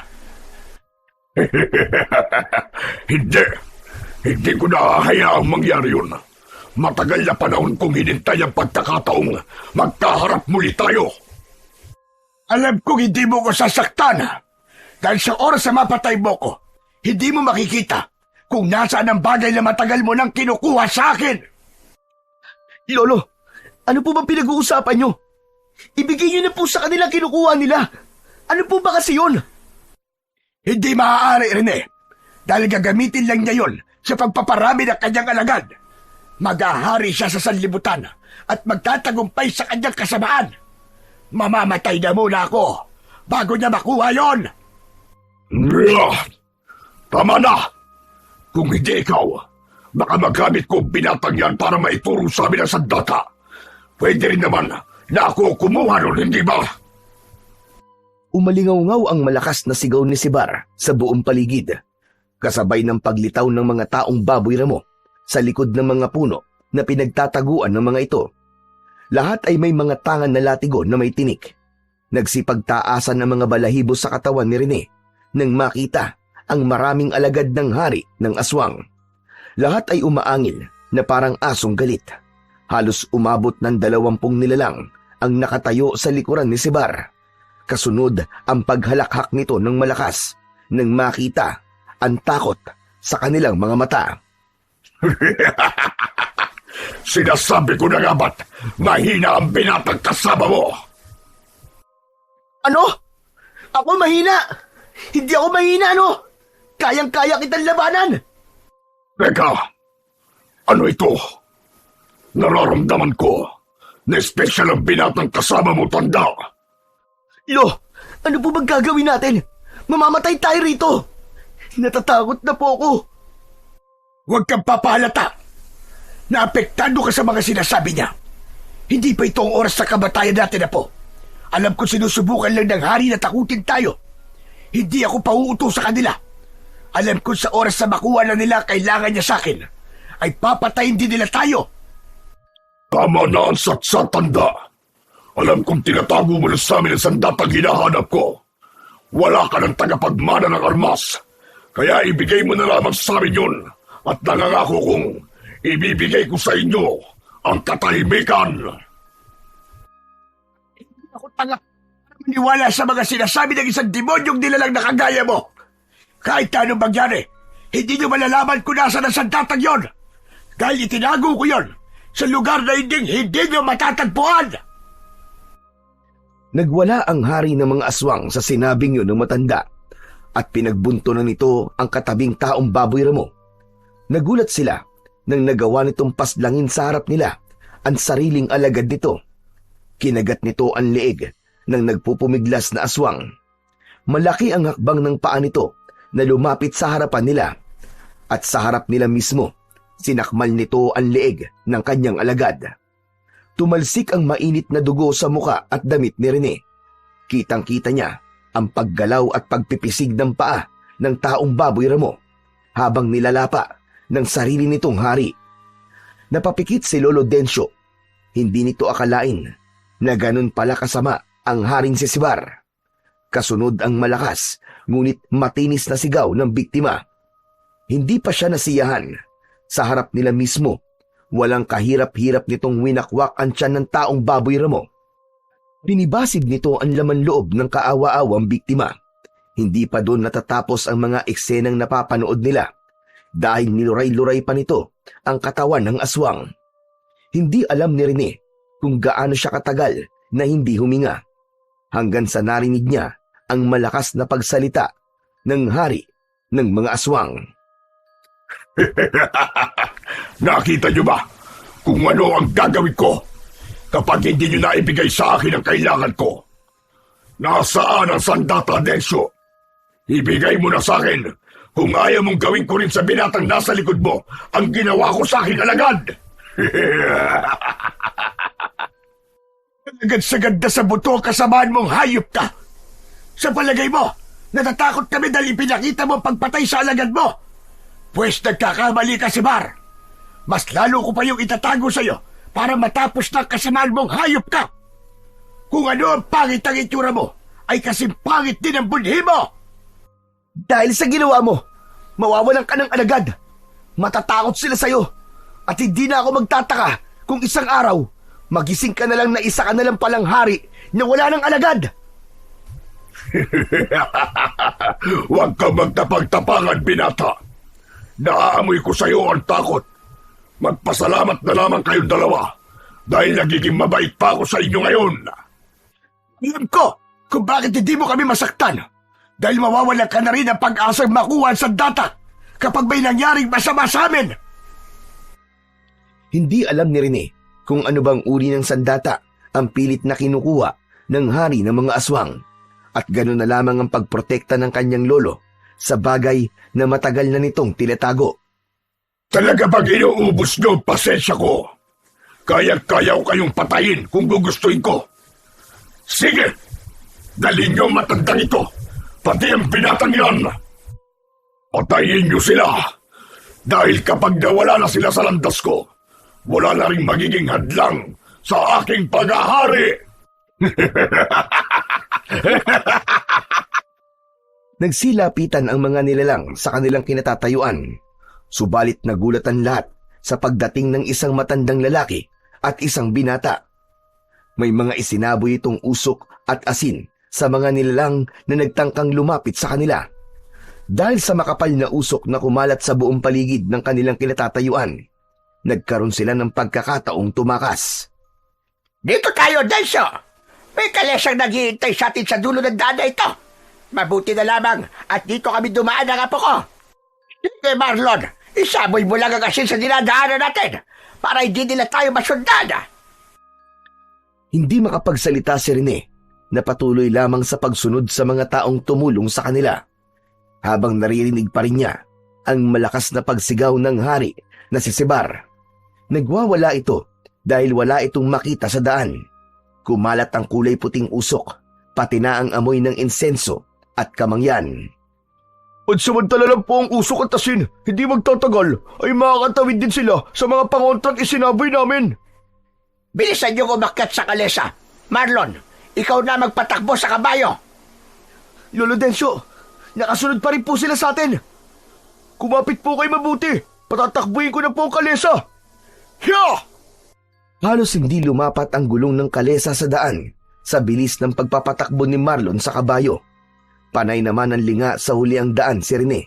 Hindi ko nahahayaang mangyari yun. Matagal na panahon kong hinintay ang pagkakataong magkaharap muli tayo. Alam kong hindi mo ko sasaktan dahil sa oras na mapatay mo ko, hindi mo makikita kung nasaan ang bagay na matagal mo nang kinukuha sa akin. Lolo, ano po bang pinag-uusapan nyo? Ibigay nyo na po sa kanila kinukuha nila. Ano po ba kasi yun? Hindi maaari, Rene. Dahil gagamitin lang niya yon sa pagpaparami ng kanyang alagad. Mag-ahari siya sa sanlibutan at magtatagumpay sa kanyang kasamaan. Mamamatay na muna ako bago niya makuha yon. Tama na! Kung hindi ikaw, baka magamit ko ang binatang yan para maituro sa amin ang sandata. Pwede rin naman na ako kumuha nun, hindi ba? Umalingaw-ngaw ang malakas na sigaw ni Sibar sa buong paligid, kasabay ng paglitaw ng mga taong baboy ramo sa likod ng mga puno na pinagtataguan ng mga ito. Lahat ay may mga tangan na latigo na may tinik. Nagsipagtaasan ang mga balahibo sa katawan ni Rene nang makita ang maraming alagad ng hari ng aswang. Lahat ay umaangil na parang asong galit. Halos umabot ng 20 nilalang ang nakatayo sa likuran ni Sibar. Kasunod ang paghalakhak nito ng malakas nang makita ang takot sa kanilang mga mata. Sinasabi ko na nga ba't mahina ang binatang kasama mo? Ano? Ako mahina? Hindi ako mahina, no? Kayang-kaya kitang labanan. Teka, ano ito? Nararamdaman ko na espesyal ang binatang kasama mo, tanda. Lo, ano po bang gagawin natin? Mamamatay tayo rito. Natatakot na po ako. Huwag kang papahalata. Naapektado ka sa mga sinasabi niya. Hindi pa ito ang oras sa kamatayan natin na po. Alam ko sinusubukan lang ng hari na takutin tayo. Hindi ako pauuto sa kanila. Alam ko sa oras na makuha na nila kailangan niya sa akin, ay papatayin din nila tayo. Tama na ang satsatanda. Alam kong tinatago mo na sa amin ang sandatang hinahanap ko. Wala ka ng tagapagmana ng armas. Kaya ibigay mo na lamang sa amin yun. At nangangako kong ibibigay ko sa inyo ang katahimikan. Hindi ako tanga. Maniwala sa mga sinasabi ng isang demonyong nilalang na kagaya mo. Kahit ano mangyari, hindi nyo malalaman kung nasa ng sandatang yon. Dahil itinago ko yon sa lugar na hindi nyo matatagpuan. Nagwala ang hari ng mga aswang sa sinabing yun ng matanda at pinagbunto na nito ang katabing taong baboy ramo. Nagulat sila nang nagawa nitong paslangin sa harap nila ang sariling alagad nito. Kinagat nito ang leeg ng nagpupumiglas na aswang. Malaki ang hakbang ng paa nito na lumapit sa harapan nila at sa harap nila mismo sinakmal nito ang leeg ng kanyang alagad. Tumalsik ang mainit na dugo sa muka at damit ni Rene. Kitang-kita niya ang paggalaw at pagpipisig ng paa ng taong baboy ramo habang nilalapa ng sarili nitong hari. Napapikit si Lolo Densyo. Hindi nito akalain na ganun pala kasama ang haring si Sibar. Kasunod ang malakas ngunit matinis na sigaw ng biktima. Hindi pa siya nasiyahan. Sa harap nila mismo, walang kahirap-hirap nitong winakwak ang tiyan ng taong baboy ramo. Binibasib nito ang laman loob ng kaawa-awang biktima. Hindi pa doon natatapos ang mga eksenang napapanood nila dahil niluray-luray pa nito ang katawan ng aswang. Hindi alam ni Rene kung gaano siya katagal na hindi huminga hanggang sa narinig niya ang malakas na pagsalita ng hari ng mga aswang. Nakita niyo ba kung ano ang gagawin ko kapag hindi niyo naibigay sa akin ang kailangan ko? Nasaan ang sandata, Densyo? Ibigay mo na sa akin kung ayaw mong gawin ko rin sa binatang nasa likod mo ang ginawa ko sa akin alagad. Agad-sagad na sa buto kasamaan mong hayop ka. Sa palagay mo, natatakot kami dahil ipinakita mo pagpatay sa alagad mo. Pwes nagkakamali ka, Sibar. Mas lalo ko pa yung itatago sa'yo para matapos na kasamaan mong hayop ka. Kung ano ang pangit ang itsura mo, ay kasing pangit din ang bunhi mo. Dahil sa ginawa mo, mawawalan ka ng alagad. Matatakot sila sa'yo. At hindi na ako magtataka kung isang araw, magising ka na lang na isa ka na lang palang hari na wala ng alagad. Huwag kang magtapag-tapangan, binata. Naaamoy ko sa iyo ang takot. Magpasalamat na lamang kayong dalawa dahil nagiging mabait pa ako sa inyo ngayon. Alam ko kung bakit hindi mo kami masaktan. Dahil mawawalan ka na rin ang pag-asang makuha ang sandata kapag may nangyaring masama sa amin. Hindi alam ni Rene kung ano bang uri ng sandata ang pilit na kinukuha ng hari ng mga aswang at gano'n na lamang ang pagprotekta ng kanyang lolo sa bagay na matagal na nitong tinatago. Talaga bang inuubos niyo ang pasensya ko? Kaya-kaya ko kayong patayin kung gugustuhin ko. Sige, dalhin niyo ang matandang ito, pati ang binatang yan. Patayin niyo sila, dahil kapag nawala na sila sa landas ko, wala na rin magiging hadlang sa aking paghahari. Nagsilapitan ang mga nilalang sa kanilang kinatatayuan, subalit nagulat ang lahat sa pagdating ng isang matandang lalaki at isang binata. May mga isinaboy itong usok at asin sa mga nilalang na nagtangkang lumapit sa kanila. Dahil sa makapal na usok na kumalat sa buong paligid ng kanilang kinatatayuan, nagkaroon sila ng pagkakataong tumakas. Dito tayo, Densyo! May kalesang naghihintay sa atin sa dulo ng daan na ito. Mabuti na lamang at dito kami dumaan ng apo ko. Sige, Marlon, isaboy mo lang ang asin sa dinadaanan natin para hindi nila tayo masundan. Hindi makapagsalita si Rene na patuloy lamang sa pagsunod sa mga taong tumulong sa kanila. Habang naririnig pa rin niya ang malakas na pagsigaw ng hari na si Sebar. Nagwawala ito dahil wala itong makita sa daan. Kumalat ang kulay puting usok, pati na ang amoy ng insenso at kamangyan. Pansamantala lang po ang usok at asin, hindi magtatagal ay makakatawid din sila sa mga pangontrang isinaboy namin. Bilisan niyo umakyat sa kalesa. Marlon, ikaw na magpatakbo sa kabayo. Lolo Densyo, nakasunod pa rin po sila sa atin. Kumapit po kayo mabuti, patatakbuhin ko na po ang kalesa. Hiya! Halos hindi lumapat ang gulong ng kalesa sa daan sa bilis ng pagpapatakbo ni Marlon sa kabayo. Panay naman ang linga sa huli ang daan si Rene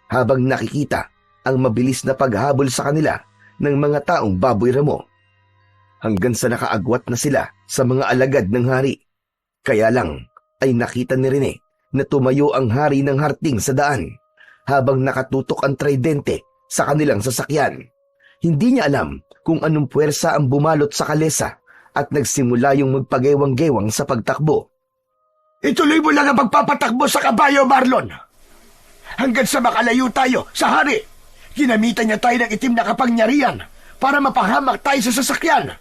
habang nakikita ang mabilis na paghabol sa kanila ng mga taong baboy ramo. Hanggang sa nakaagwat na sila sa mga alagad ng hari. Kaya lang ay nakita ni Rene na tumayo ang hari ng harting sa daan habang nakatutok ang tridente sa kanilang sasakyan. Hindi niya alam kung anong puwersa ang bumalot sa kalesa at nagsimula yung magpagewang-gewang sa pagtakbo. Ituloy mo lang ang pagpapatakbo sa kabayo, Marlon. Hanggang sa makalayo tayo sa hari. Ginamitan niya tayo ng itim na kapangyarihan para mapahamak tayo sa sasakyan.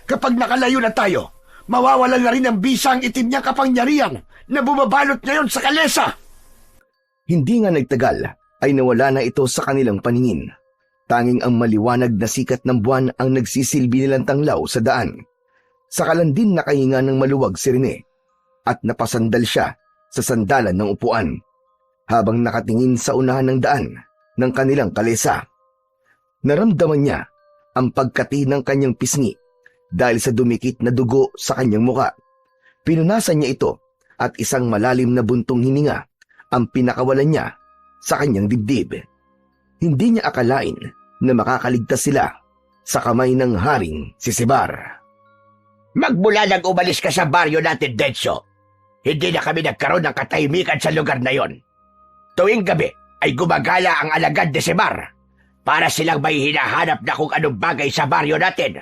Kapag nakalayo na tayo, mawawalan na rin ang bisa ang itim niyang kapangyarihan na bumabalot ngayon sa kalesa. Hindi nga nagtagal ay nawala na ito sa kanilang paningin. Tanging ang maliwanag na sikat ng buwan ang nagsisilbi nilang tanglaw sa daan. Sakalan din nakahinga ng maluwag si Rene at napasandal siya sa sandalan ng upuan habang nakatingin sa unahan ng daan ng kanilang kalesa. Naramdaman niya ang pagkati ng kanyang pisngi dahil sa dumikit na dugo sa kanyang muka. Pinunasan niya ito at isang malalim na buntong hininga ang pinakawalan niya sa kanyang dibdib. Hindi niya akalain na makakaligtas sila sa kamay ng haring si Sebar. Magmula nang umalis ka sa baryo natin, Densyo, hindi na kami nagkaroon ng katahimikan sa lugar na yon. Tuwing gabi ay gumagala ang alagad de Sebar para silang may hinahanap na kung anong bagay sa baryo natin.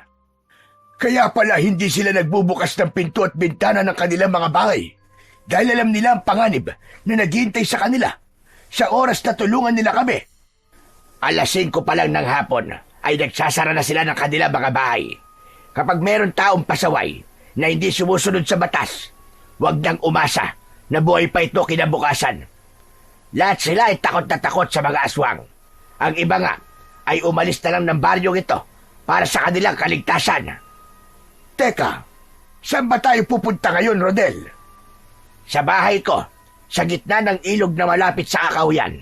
Kaya pala hindi sila nagbubukas ng pinto at bintana ng kanilang mga bahay dahil alam nila ang panganib na naghihintay sa kanila sa oras na tulungan nila kami. Alas 5 pa lang ng hapon ay nagsasara na sila ng kanilang mga bahay. Kapag meron taong pasaway na hindi sumusunod sa batas, huwag nang umasa na buhay pa ito kinabukasan. Lahat sila ay takot na takot sa mga aswang. Ang iba nga ay umalis na lang ng baryong ito para sa kanilang kaligtasan. Teka, saan ba tayo pupunta ngayon, Rodel? Sa bahay ko, sa gitna ng ilog na malapit sa Akahuyan.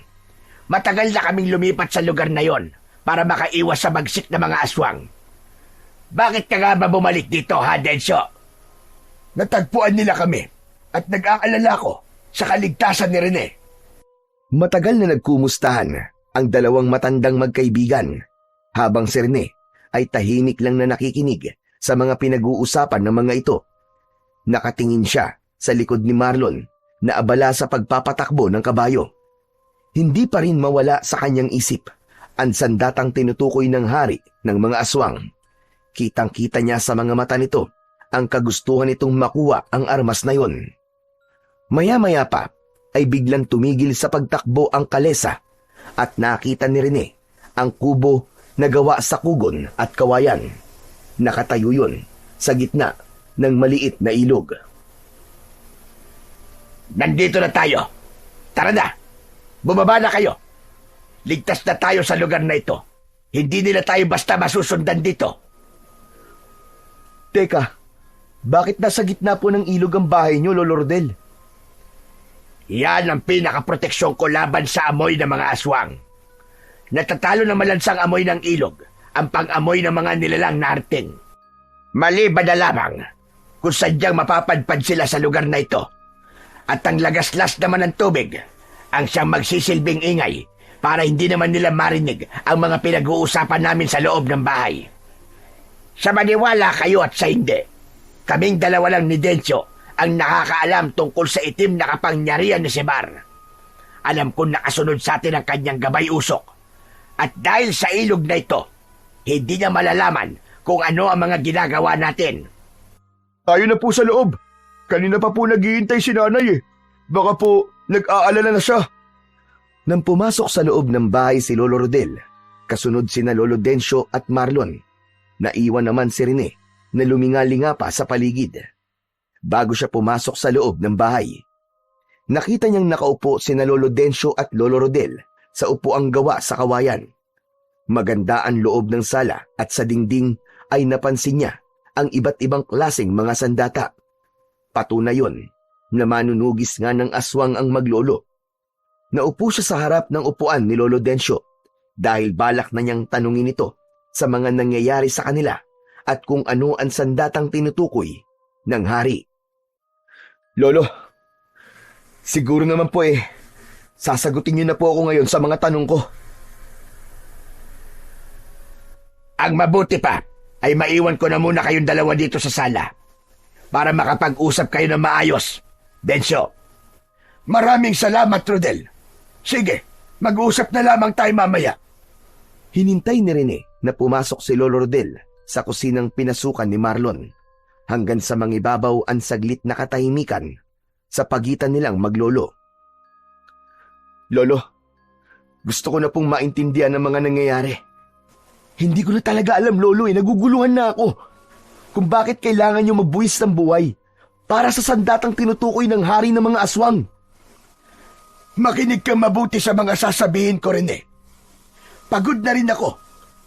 Matagal na kaming lumipat sa lugar na yon para makaiwas sa bagsik na mga aswang. Bakit ka nga ba bumalik dito, ha, Densyo? Natagpuan nila kami at nag-aalala ko sa kaligtasan ni Rene. Matagal na nagkumustahan ang dalawang matandang magkaibigan, habang si Rene ay tahimik lang na nakikinig sa mga pinag-uusapan ng mga ito. Nakatingin siya sa likod ni Marlon na abala sa pagpapatakbo ng kabayo. Hindi pa rin mawala sa kanyang isip ang sandatang tinutukoy ng hari ng mga aswang. Kitang-kita niya sa mga mata nito ang kagustuhan nitong makuha ang armas na yon. Maya-maya pa ay biglang tumigil sa pagtakbo ang kalesa at nakita ni Rene ang kubo na gawa sa kugon at kawayan. Nakatayo yun sa gitna ng maliit na ilog. Nandito na tayo. Tara na. Bumaba na kayo. Ligtas na tayo sa lugar na ito. Hindi nila tayo basta masusundan dito. Teka, bakit nasa gitna po ng ilog ang bahay niyo, Lolo Rodel? Yan ang pinakaproteksyon ko laban sa amoy ng mga aswang. Natatalo ng malansang amoy ng ilog ang pang-amoy ng mga nilalang na arting. Maliban na lamang kung sadyang mapapadpad sila sa lugar na ito. At ang lagaslas naman ng tubig ang siyang magsisilbing ingay para hindi naman nila marinig ang mga pinag-uusapan namin sa loob ng bahay. Sa maniwala kayo at sa hindi, kaming dalawa lang ni Dencio ang nakakaalam tungkol sa itim na kapangyarihan ni Sibar. Alam kong nakasunod sa atin ang kanyang gabay-usok. At dahil sa ilog na ito, hindi niya malalaman kung ano ang mga ginagawa natin. Tayo na po sa loob. Kanina pa po naghihintay si nanay eh. Baka po nag-aalala na siya. Nang pumasok sa loob ng bahay si Lolo Rodel, kasunod sina Lolo Dencio at Marlon, naiwan naman si Rene na lumingalinga pa sa paligid. Bago siya pumasok sa loob ng bahay, nakita niyang nakaupo sina Lolo Dencio at Lolo Rodel sa upuang gawa sa kawayan. Maganda ang loob ng sala at sa dingding ay napansin niya ang iba't ibang klaseng mga sandata. Patunay yon na manunugis nga ng aswang ang maglolo. Naupo siya sa harap ng upuan ni Lolo Dencio dahil balak na niyang tanungin ito sa mga nangyayari sa kanila at kung ano ang sandatang tinutukoy ng hari. Lolo, siguro naman po sasagutin niyo na po ako ngayon sa mga tanong ko. Ang mabuti pa ay maiwan ko na muna kayong dalawa dito sa sala para makapag-usap kayo ng maayos. Dencio. Maraming salamat, Rodel. Sige, mag-uusap na lamang tayo mamaya. Hinintay ni Rene na pumasok si Lolo Rodel sa kusinang pinasukan ni Marlon hanggang sa mangibabaw ang saglit na katahimikan sa pagitan nilang maglolo. Lolo, gusto ko na pong maintindihan ang mga nangyayari. Hindi ko na talaga alam, Lolo, naguguluhan na ako kung bakit kailangan niyo magbuwis ng buhay para sa sandatang tinutukoy ng hari ng mga aswang. Makinig kang mabuti sa mga sasabihin ko, Rene. Pagod na rin ako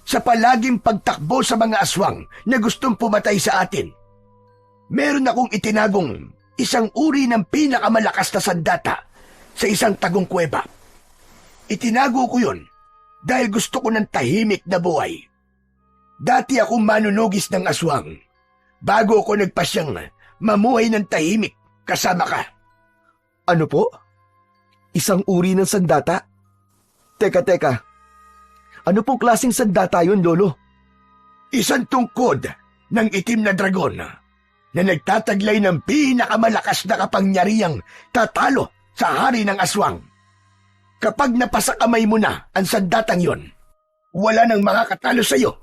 sa palaging pagtakbo sa mga aswang na gustong pumatay sa atin. Meron akong itinagong isang uri ng pinakamalakas na sandata sa isang tagong kuweba. Itinago ko yun dahil gusto ko ng tahimik na buhay. Dati akong manunugis ng aswang bago ako nagpasyang mamuhay ng tahimik kasama ka. Ano po? Isang uri ng sandata? Teka. Ano pong klaseng sandata yun, Lolo? Isang tungkod ng itim na dragon na nagtataglay ng pinakamalakas na kapangyarihang tatalo sa hari ng aswang. Kapag napasakamay mo na ang sandatang yon, wala nang makakatalo sa iyo,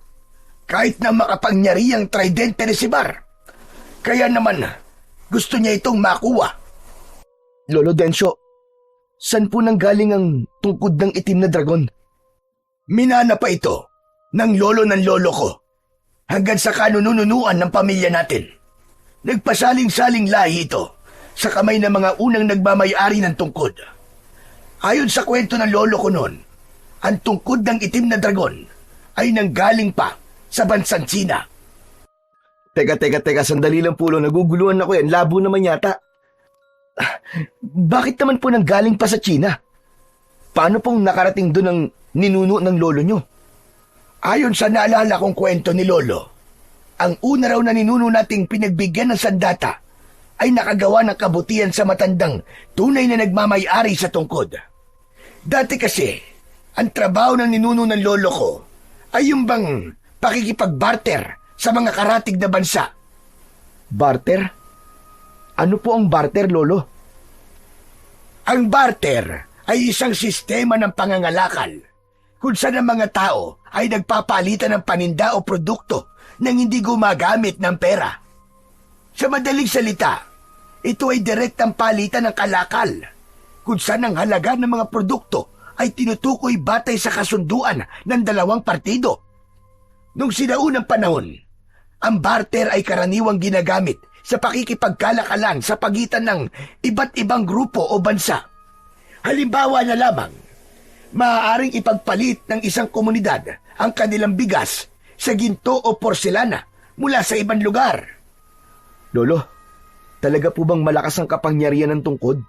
kahit na makapangyarihang tridente ni Sibar. Kaya naman, gusto niya itong makuha. Lolo Dencio, saan po nanggaling ang tungkod ng itim na dragon? Minana pa ito ng lolo ko hanggang sa kanununuan ng pamilya natin. Nagpasaling-saling lahi ito sa kamay ng mga unang nagmamay-ari ng tungkod. Ayon sa kwento ng lolo ko noon, ang tungkod ng itim na dragon ay nanggaling pa sa bansang China. Teka, sandali lang po, naguguluhan ako yan. Labo naman yata. Bakit naman po nanggaling pa sa China? Paano pong nakarating doon ang ninuno ng lolo nyo? Ayon sa naalala kong kwento ni lolo, ang una raw na ninuno nating pinagbigyan ng sandata ay nakagawa ng kabutihan sa matandang tunay na nagmamay-ari sa tungkod. Dati kasi, Ang trabaho ng ninuno ng lolo ko ay yung bang pakikipag-barter sa mga karatig na bansa. Barter? Ano po ang barter, Lolo? Ang barter ay isang sistema ng pangangalakal kung saan ang mga tao ay nagpapalitan ng paninda o produkto nang hindi gumagamit ng pera. Sa madaling salita, ito ay direktang palitan ng kalakal kung saan ang halaga ng mga produkto ay tinutukoy batay sa kasunduan ng dalawang partido. Nung sinaunang panahon, ang barter ay karaniwang ginagamit sa pakikipagkalakalan sa pagitan ng iba't ibang grupo o bansa. Halimbawa na lamang, maaaring ipagpalit ng isang komunidad ang kanilang bigas sa ginto o porselana mula sa ibang lugar. Lolo, talaga po bang malakas ang kapangyarihan ng tungkod?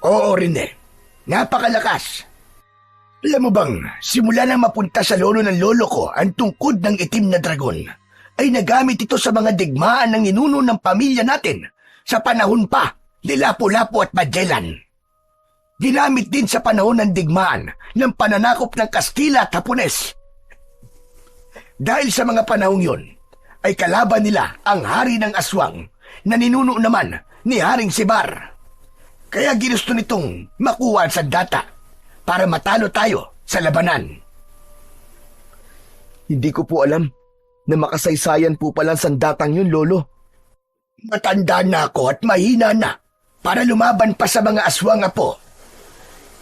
Oo, Rene. Napakalakas. Alam mo bang, simula nang mapunta sa lolo ng lolo ko ang tungkod ng itim na dragon, ay nagamit ito sa mga digmaan ng ninuno ng pamilya natin sa panahon pa ni Lapu-Lapu at Magellan. Ginamit din sa panahon ng digmaan ng pananakop ng Kastila at Hapones. Dahil sa mga panahong yon, ay kalaban nila ang hari ng aswang na ninuno naman ni Haring Sibar. Kaya ginusto nitong makuha ang sandata para matalo tayo sa labanan. Hindi ko po alam na makasaysayan po pala ang sandatang yun, Lolo. Matanda na ako at mahina na para lumaban pa sa mga aswang apo.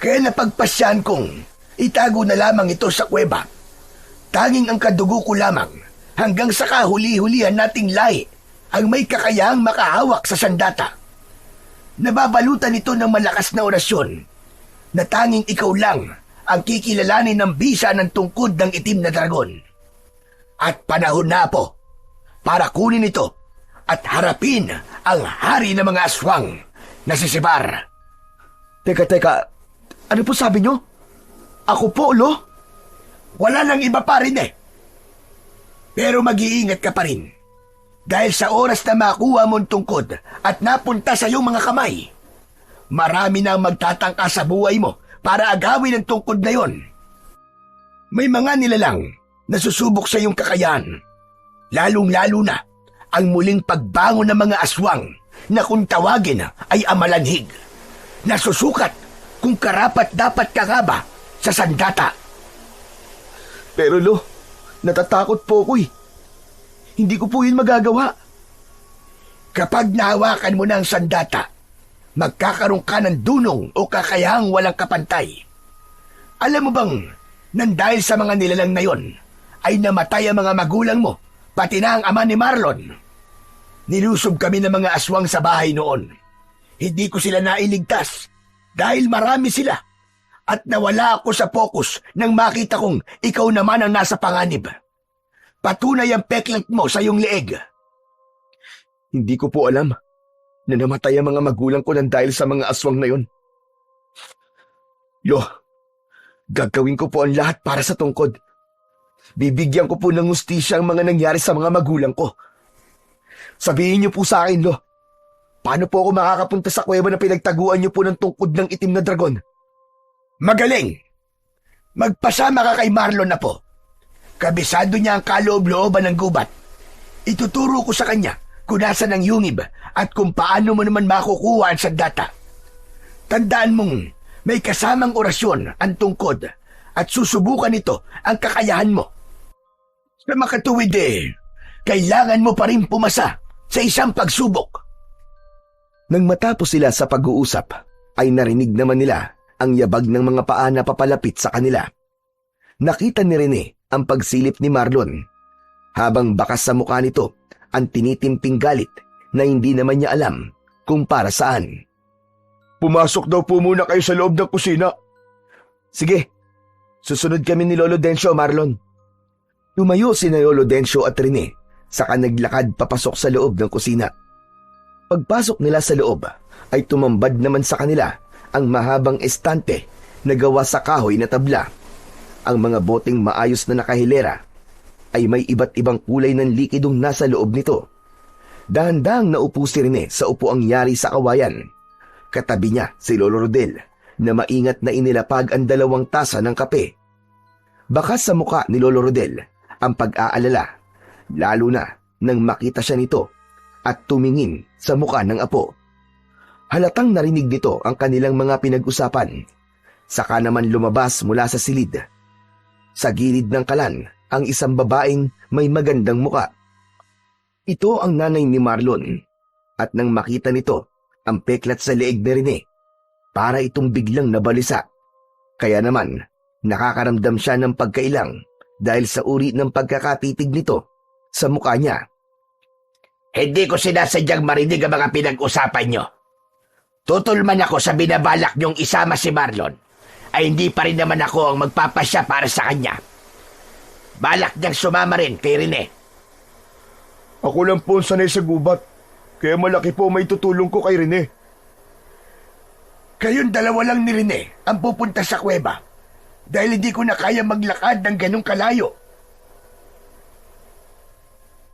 Kaya napagpasyan kong itago na lamang ito sa kuweba. Tanging ang kadugo ko lamang hanggang sa kahuli-hulihan nating lahi ang may kakayahang makahawak sa sandata. Nababalutan ito ng malakas na orasyon na tanging ikaw lang ang kikilalanin ng bisa ng tungkod ng itim na dragon. At panahon na po para kunin ito at harapin ang hari ng mga aswang na si Sibar. Teka, ano po sabi nyo? Ako po, Lo? Wala nang iba pa rin eh. Pero mag-iingat ka pa rin. Dahil sa oras na makuha mong tungkod at napunta sa iyong mga kamay, marami na ang magtatangka sa buhay mo para agawin ang tungkod na yon. May mga nilalang na susubok sa iyong kakayahan, lalong-lalo na ang muling pagbangon ng mga aswang na kung tawagin ay amalanhig, na susukat kung karapat-dapat ka nga ba sa sandata. Pero Lo, natatakot po ako eh. Hindi ko po yun magagawa. Kapag nahawakan mo na ang sandata, magkakaroon ka ng dunong o kakayahang walang kapantay. Alam mo bang, nang dahil sa mga nilalang na yon, ay namatay ang mga magulang mo, pati na ang ama ni Marlon. Nilusob kami ng mga aswang sa bahay noon. Hindi ko sila nailigtas dahil marami sila. At nawala ako sa focus nang makita kong ikaw naman ang nasa panganib. Patunay ang peklat mo sa iyong leeg. Hindi ko po alam na namatay ang mga magulang ko nang dahil sa mga aswang na yon. Lo, gagawin ko po ang lahat para sa tungkod. Bibigyan ko po ng hustisya ang mga nangyari sa mga magulang ko. Sabihin niyo po sa akin, Lo, paano po ako makakapunta sa kuweba na pinagtaguan niyo po ng tungkod ng itim na dragon? Magaling! Magpasama ka kay Marlon na po. Kabisado niya ang kaloob-looban ng gubat. Ituturo ko sa kanya kung nasan ang yungib at kung paano mo naman makukuha ang sandata. Tandaan mong may kasamang orasyon ang tungkod at susubukan nito ang kakayahan mo. Sa makatuwid kailangan mo pa rin pumasa sa isang pagsubok. Nang matapos sila sa pag-uusap, ay narinig naman nila ang yabag ng mga paa na papalapit sa kanila. Nakita ni Rene ang pagsilip ni Marlon, habang bakas sa mukha nito ang tinitimping galit na hindi naman niya alam kung para saan. Pumasok daw po muna kayo sa loob ng kusina. Sige, susunod kami ni Lolo Dencio, Marlon. Tumayo si Lolo Dencio at Rene, saka naglakad papasok sa loob ng kusina. Pagpasok nila sa loob, ay tumambad naman sa kanila ang mahabang estante na gawa sa kahoy na tabla. Ang mga boteng maayos na nakahilera ay may iba't ibang kulay ng likidong nasa loob nito. Dahan-dahang naupo si Rene sa upuang yari sa kawayan. Katabi niya si Lolo Rodel na maingat na inilapag ang 2 tasa ng kape. Bakas sa muka ni Lolo Rodel ang pag-aalala, lalo na nang makita siya nito at tumingin sa muka ng apo. Halatang narinig nito ang kanilang mga pinag-usapan. Saka naman lumabas mula sa silid. Sa gilid ng kalan ang isang babaeng may magandang muka. Ito ang nanay ni Marlon, at nang makita nito ang peklat sa leeg ni Rene, para itong biglang nabalisa. Kaya naman, nakakaramdam siya ng pagkailang dahil sa uri ng pagkakatitig nito sa mukha niya. Hindi ko sinasadyang marinig ang mga pinag-usapan nyo. Tutol man ako sa binabalak nyong isama si Marlon, ay hindi pa rin naman ako ang magpapasya para sa kanya. Balak niyang sumama rin kay Rene. Ako lang po ang sanay sa gubat, kaya malaki po may tutulong ko kay Rene. Kayong dalawa lang ni Rene ang pupunta sa kuweba dahil hindi ko na kaya maglakad ng ganong kalayo.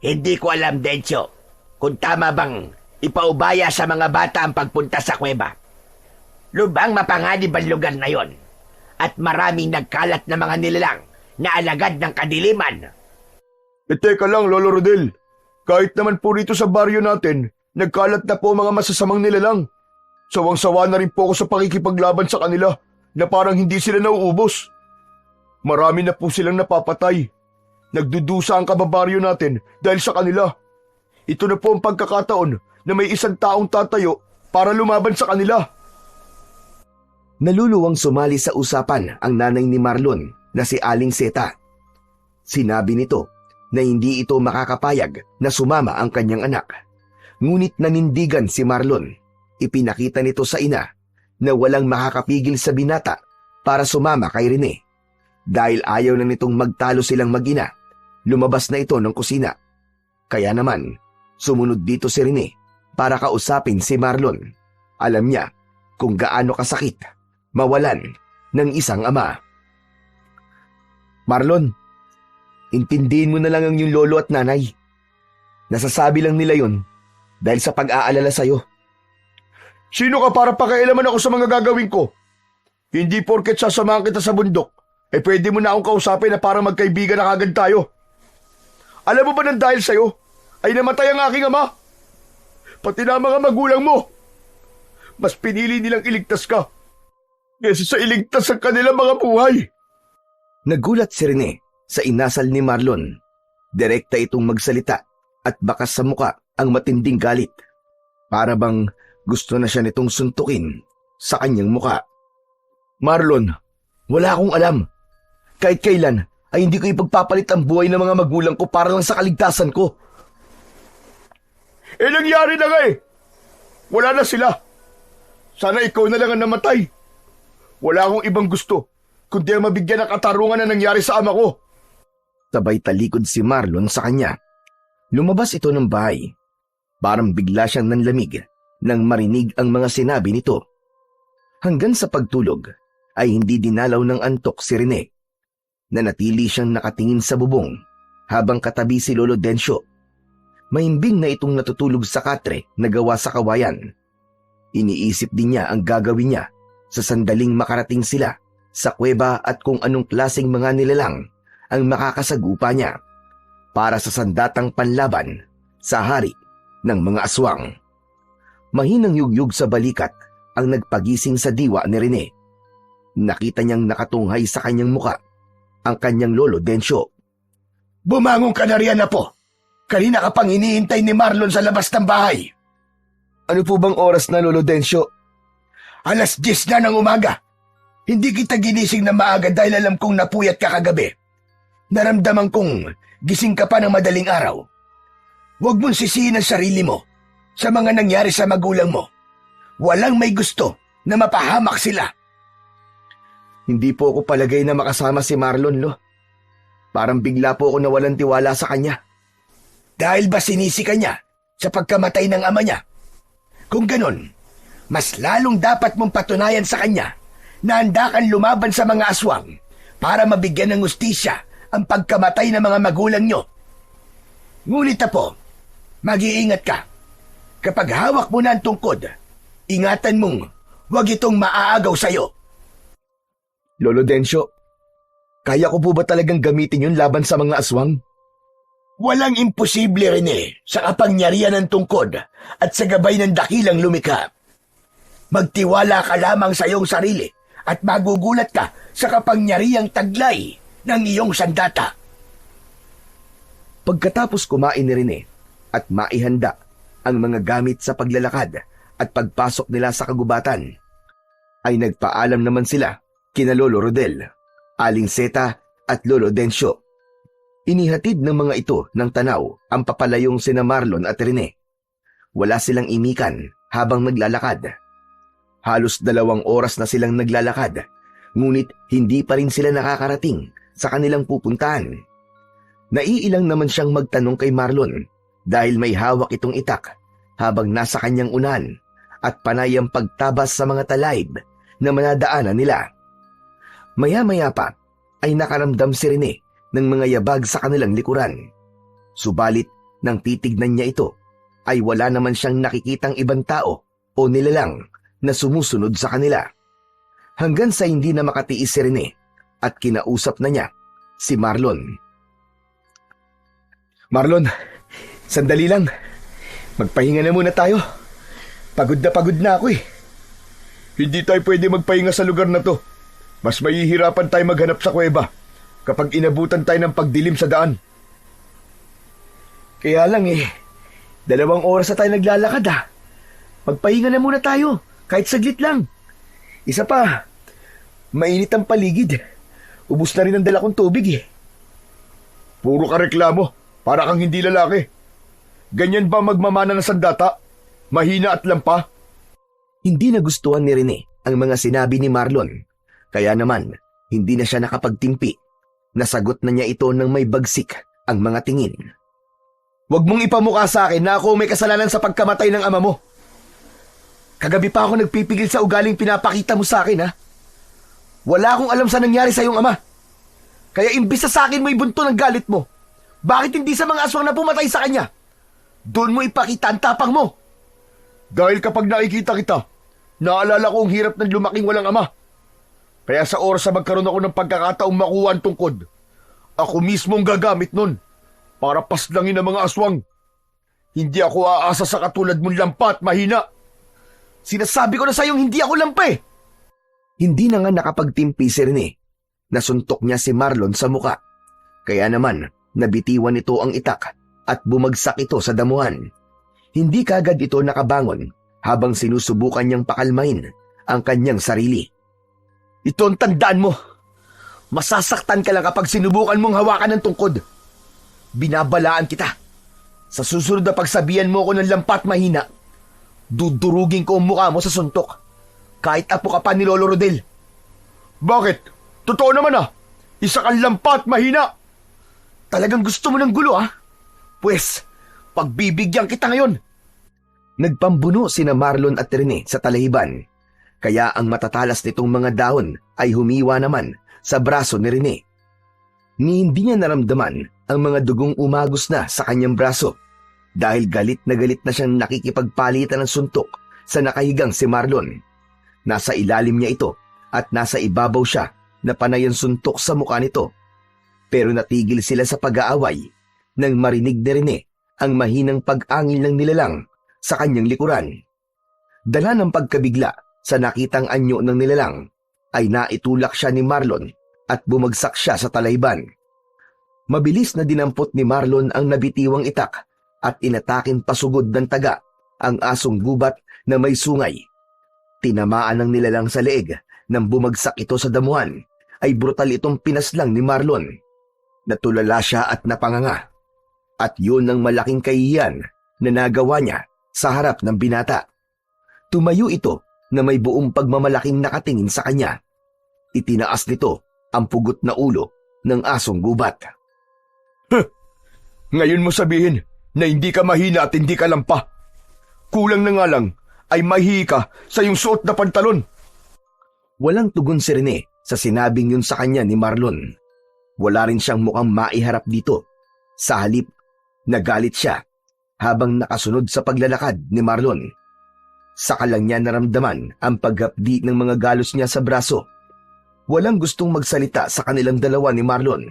Hindi ko alam, Dencho, kung tama bang ipaubaya sa mga bata ang pagpunta sa kuweba. Lubang mapanganib ang lugar na yon, at maraming nagkalat na mga nilalang na alagad ng kadiliman. Teka lang, Lolo Rodel. Kahit naman po rito sa baryo natin, nagkalat na po mga masasamang nilalang. Sawang-sawa na rin po ako sa pakikipaglaban sa kanila na parang hindi sila nauubos. Marami na po silang napapatay. Nagdudusa ang kababaryo natin dahil sa kanila. Ito na po ang pagkakataon na may isang taong tatayo para lumaban sa kanila. Naluluwang sumali sa usapan ang nanay ni Marlon na si Aling Seta. Sinabi nito na hindi ito makakapayag na sumama ang kanyang anak. Ngunit nanindigan si Marlon. Ipinakita nito sa ina na walang makakapigil sa binata para sumama kay Rene. Dahil ayaw na nitong magtalo silang mag-ina, lumabas na ito ng kusina. Kaya naman, sumunod dito si Rene para kausapin si Marlon. Alam niya kung gaano kasakit mawalan ng isang ama. Marlon, intindihin mo na lang ang iyong lolo at nanay. Nasasabi lang nila yon dahil sa pag-aalala sa'yo. Sino ka para pakialaman ako sa mga gagawin ko? Hindi porket sasamahan kita sa bundok, pwede mo na akong kausapin na para magkaibigan na kagad tayo. Alam mo ba nang dahil sa'yo, ay namatay ang aking ama? Pati na mga magulang mo. Mas pinili nilang iligtas ka kaysa sa iligtas ang kanilang mga buhay. Nagulat si Rene sa inasal ni Marlon. Direkta itong magsalita at bakas sa muka ang matinding galit. Para bang gusto na siya nitong suntukin sa kanyang muka. Marlon, wala akong alam. Kahit kailan ay hindi ko ipagpapalit ang buhay ng mga magulang ko para lang sa kaligtasan ko. Nangyari na nga eh. Wala na sila. Sana ikaw na lang ang namatay. Wala akong ibang gusto kundi ang mabigyan ng katarungan na nangyari sa ama ko. Sabay talikod si Marlon sa kanya. Lumabas ito ng bahay. Parang bigla siyang nanlamig nang marinig ang mga sinabi nito. Hanggang sa pagtulog ay hindi dinalaw ng antok si Rene. Nanatili siyang nakatingin sa bubong habang katabi si Lolo Dencio. Mahimbing na itong natutulog sa katre na gawa sa kawayan. Iniisip din niya ang gagawin niya sa sandaling makarating sila sa kuweba at kung anong klaseng mga nilalang ang makakasagupa niya para sa sandatang panlaban sa hari ng mga aswang. Mahinang yugyug sa balikat ang nagpagising sa diwa ni Rene. Nakita niyang nakatunghay sa kanyang muka ang kanyang lolo Dencio. Bumangon ka na riyan na po. Kanina ka pang iniintay ni Marlon sa labas ng bahay. Ano po bang oras na, Lolo Dencio? 10:10 na ng umaga. Hindi kita ginising na maaga dahil alam kong napuyat ka kagabi. Naramdaman kong gising ka pa ng madaling araw. Huwag mong sisihin ang sarili mo sa mga nangyari sa magulang mo. Walang may gusto na mapahamak sila. Hindi po ako palagay na makasama si Marlon, Lo. Parang bigla po ako nawalan tiwala sa kanya. Dahil ba sinisi ka niya sa pagkamatay ng ama niya? Kung ganon, mas lalong dapat mong patunayan sa kanya na handa kang lumaban sa mga aswang para mabigyan ng hustisya ang pagkamatay ng mga magulang niyo. Ngunit apo, mag-iingat ka. Kapag hawak mo na ang tungkod, ingatan mong Huwag itong maaagaw sa'yo. Lolo Densyo, kaya ko po ba talagang gamitin yun laban sa mga aswang? Walang imposible, Rene, sa kapangyarihan ng tungkod at sa gabay ng dakilang lumikha. Magtiwala ka lamang sa iyong sarili at magugulat ka sa kapangyarihang taglay ng iyong sandata. Pagkatapos kumain ni Rene at maihanda ang mga gamit sa paglalakad at pagpasok nila sa kagubatan, ay nagpaalam naman sila kina Lolo Rodel, Aling Seta at Lolo Densyo. Inihatid ng mga ito ng tanaw ang papalayong sina Marlon at Rene. Wala silang imikan habang naglalakad. Halos 2 oras na silang naglalakad, ngunit hindi pa rin sila nakakarating sa kanilang pupuntahan. Naiilang naman siyang magtanong kay Marlon dahil may hawak itong itak habang nasa kanyang unan at panay ang pagtabas sa mga talayb na manadaanan nila. Maya-maya pa ay nakaramdam si Rene ng mga yabag sa kanilang likuran. Subalit nang titignan niya ito, ay wala naman siyang nakikitang ibang tao o nilalang na sumusunod sa kanila. Hanggang sa hindi na makatiis si Rene at kinausap na niya si Marlon. Marlon, sandali lang. Magpahinga na muna tayo. Pagod na ako eh. Hindi tayo pwede magpahinga sa lugar na to. Mas mahihirapan tayo maghanap sa kuweba kapag inabutan tayo ng pagdilim sa daan. Kaya lang 2 oras na tayo naglalakad ah. Magpahinga na muna tayo, kahit saglit lang. Isa pa, mainit ang paligid. Ubus na rin ang dala kong tubig eh. Puro ka reklamo, para kang hindi lalaki. Ganyan ba magmamana ng sandata? Mahina at lampa? Hindi nagustuhan ni Rene ang mga sinabi ni Marlon, kaya naman hindi na siya nakapagtimpi. Nasagot na niya ito ng may bagsik ang mga tingin. Huwag mong ipamukha sa akin na ako may kasalanan sa pagkamatay ng ama mo. Kagabi pa ako nagpipigil sa ugaling pinapakita mo sa akin ha. Wala akong alam sa nangyari sa iyong ama. Kaya imbis na sa akin mo ibunto ng galit mo, bakit hindi sa mga aswang na pumatay sa kanya? Doon mo ipakita ang tapang mo. Dahil kapag nakikita kita, naalala ko ang hirap ng lumaking walang ama. Kaya sa oras na magkaroon ako ng pagkakataong makuha ang tungkod, ako mismo ang gagamit nun para paslangin ang mga aswang. Hindi ako aasa sa katulad mong lampa at mahina. Sinasabi ko na sa iyong hindi ako lampa eh. Hindi na nga nakapagtimpi si Rene. Nasuntok niya si Marlon sa muka. Kaya naman, nabitiwan nito ang itak at bumagsak ito sa damuhan. Hindi kagad ito nakabangon habang sinusubukan niyang pakalmahin ang kanyang sarili. Ito ang tandaan mo. Masasaktan ka lang kapag sinubukan mong hawakan ng tungkod. Binabalaan kita. Sa susunod na pagsabihan mo ko ng lampa at mahina, dudurugin ko ang mukha mo sa suntok. Kahit apo ka pa ni Lolo Rodel. Bakit? Totoo naman ah. Isa kang lampa at mahina. Talagang gusto mo ng gulo ah. Pwes, pagbibigyan kita ngayon. Nagpambuno sina Marlon at Rene sa talahiban. Kaya ang matatalas nitong mga dahon ay humiwa naman sa braso ni Rene. Ni hindi niya naramdaman ang mga dugong umagos na sa kanyang braso dahil galit na siyang nakikipagpalitan ng suntok sa nakahigang si Marlon. Nasa ilalim niya ito at nasa ibabaw siya na panay ang suntok sa mukha nito. Pero natigil sila sa pag-aaway nang marinig ni Rene ang mahinang pag-angil ng nilalang sa kanyang likuran. Dala ng pagkabigla sa nakitang anyo ng nilalang, ay naitulak siya ni Marlon at bumagsak siya sa talayban. Mabilis na dinampot ni Marlon ang nabitiwang itak at inatakin pasugod ng taga ang asong gubat na may sungay. Tinamaan ng nilalang sa leeg nang bumagsak ito sa damuhan, ay brutal itong pinaslang ni Marlon. Natulala siya at napanganga. At yun ang malaking kahihiyan na nagawa niya sa harap ng binata. Tumayo ito na may buong pagmamalaking nakatingin sa kanya. Itinaas nito ang pugot na ulo ng asong gubat. Ngayon mo sabihin na hindi ka mahina at hindi ka lampa. Kulang na nga lang ay mahihi ka sa iyong suot na pantalon. Walang tugon si Rene sa sinabing yun sa kanya ni Marlon. Wala rin siyang mukhang maiharap dito. Sa halip, nagalit siya habang nakasunod sa paglalakad ni Marlon. Saka lang niya naramdaman ang paghapdi ng mga galos niya sa braso. Walang gustong magsalita sa kanilang dalawa ni Marlon.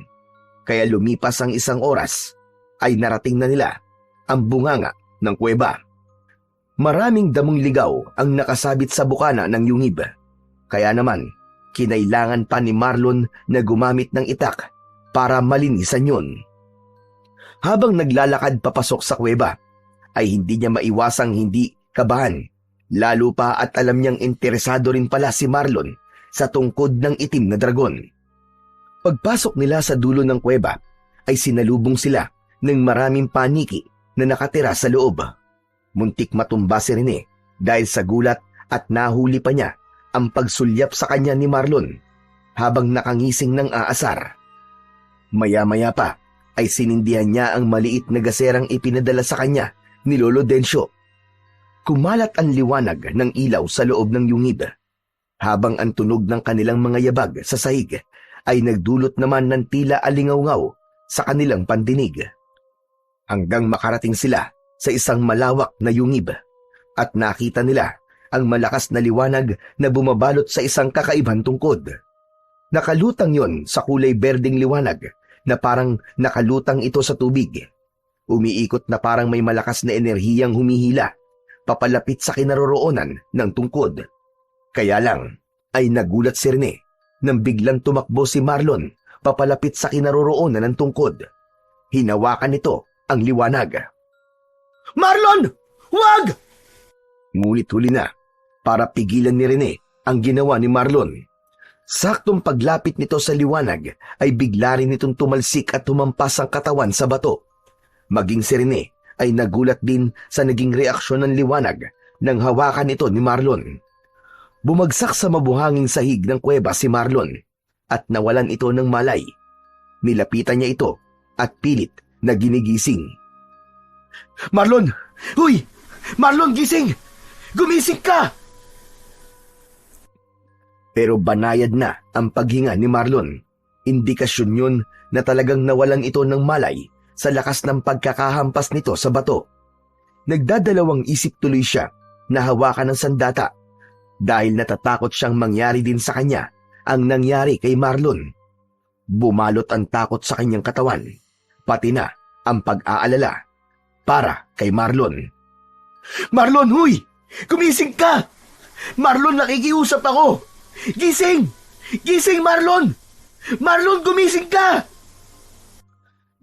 Kaya lumipas ang isang oras, ay narating na nila ang bunganga ng kuweba. Maraming damong ligaw ang nakasabit sa bukana ng yungib. Kaya naman, kinailangan pa ni Marlon na gumamit ng itak para malinisan yun. Habang naglalakad papasok sa kuweba, ay hindi niya maiwasang hindi kabahan. Lalo pa at alam niyang interesado rin pala si Marlon sa tungkod ng itim na dragon. Pagpasok nila sa dulo ng kuweba, ay sinalubong sila ng maraming paniki na nakatira sa loob. Muntik matumba si Rene dahil sa gulat at nahuli pa niya ang pagsulyap sa kanya ni Marlon habang nakangising ng aasar. Maya-maya pa ay sinindihan niya ang maliit na gaserang ipinadala sa kanya ni Lolo Densyo. Kumalat ang liwanag ng ilaw sa loob ng yungib, habang ang tunog ng kanilang mga yabag sa sahig ay nagdulot naman ng tila alingaw-ngaw sa kanilang pandinig. Hanggang makarating sila sa isang malawak na yungib at nakita nila ang malakas na liwanag na bumabalot sa isang kakaibang tungkod. Nakalutang yon sa kulay berdeng liwanag na parang nakalutang ito sa tubig. Umiikot na parang may malakas na enerhiyang humihila papalapit sa kinaroroonan ng tungkod. Kaya lang ay nagulat si Rene nang biglang tumakbo si Marlon papalapit sa kinaroroonan ng tungkod. Hinawakan nito ang liwanag. Marlon! Huwag! Ngunit huli na para pigilan ni Rene ang ginawa ni Marlon. Saktong paglapit nito sa liwanag ay bigla rin itong tumalsik at tumampas ang katawan sa bato. Maging si Rene ay nagulat din sa naging reaksyon ng liwanag nang hawakan ito ni Marlon. Bumagsak sa mabuhanging sahig ng kuweba si Marlon at nawalan ito ng malay. Nilapitan niya ito at pilit na ginigising. Marlon! Huy! Marlon, gising! Gumising ka! Pero banayad na ang paghinga ni Marlon. Indikasyon yun na talagang nawalan ito ng malay sa lakas ng pagkakahampas nito sa bato. Nagdadalawang isip tuloy siya na hawakan ng sandata dahil natatakot siyang mangyari din sa kanya ang nangyari kay Marlon. Bumalot ang takot sa kanyang katawan, pati na ang pag-aalala para kay Marlon. Marlon, huy! Gumising ka! Marlon, nakikiusap ako! Gising! Gising, Marlon! Marlon, gumising ka!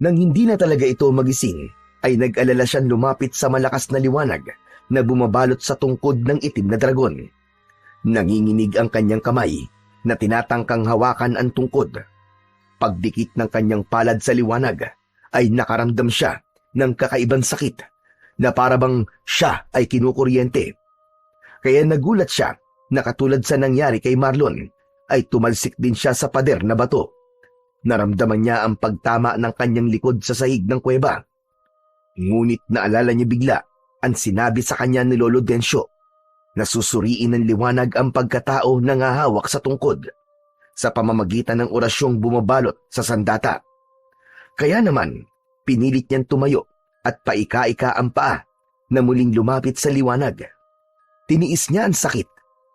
Nang hindi na talaga ito magising, ay nag-alala siyang lumapit sa malakas na liwanag na bumabalot sa tungkod ng itim na dragon. Nanginginig ang kanyang kamay na tinatangkang hawakan ang tungkod. Pagdikit ng kanyang palad sa liwanag, ay nakaramdam siya ng kakaibang sakit na parabang siya ay kinukuryente. Kaya nagulat siya na katulad sa nangyari kay Marlon, ay tumalsik din siya sa pader na bato. Naramdaman niya ang pagtama ng kanyang likod sa sahig ng kuweba. Ngunit naalala niya bigla ang sinabi sa kanya ni Lolo Densyo na susuriin ng liwanag ang pagkatao na ngahawak sa tungkod sa pamamagitan ng orasyong bumabalot sa sandata. Kaya naman, pinilit niyang tumayo at paika-ika ang paa na muling lumapit sa liwanag. Tiniis niya ang sakit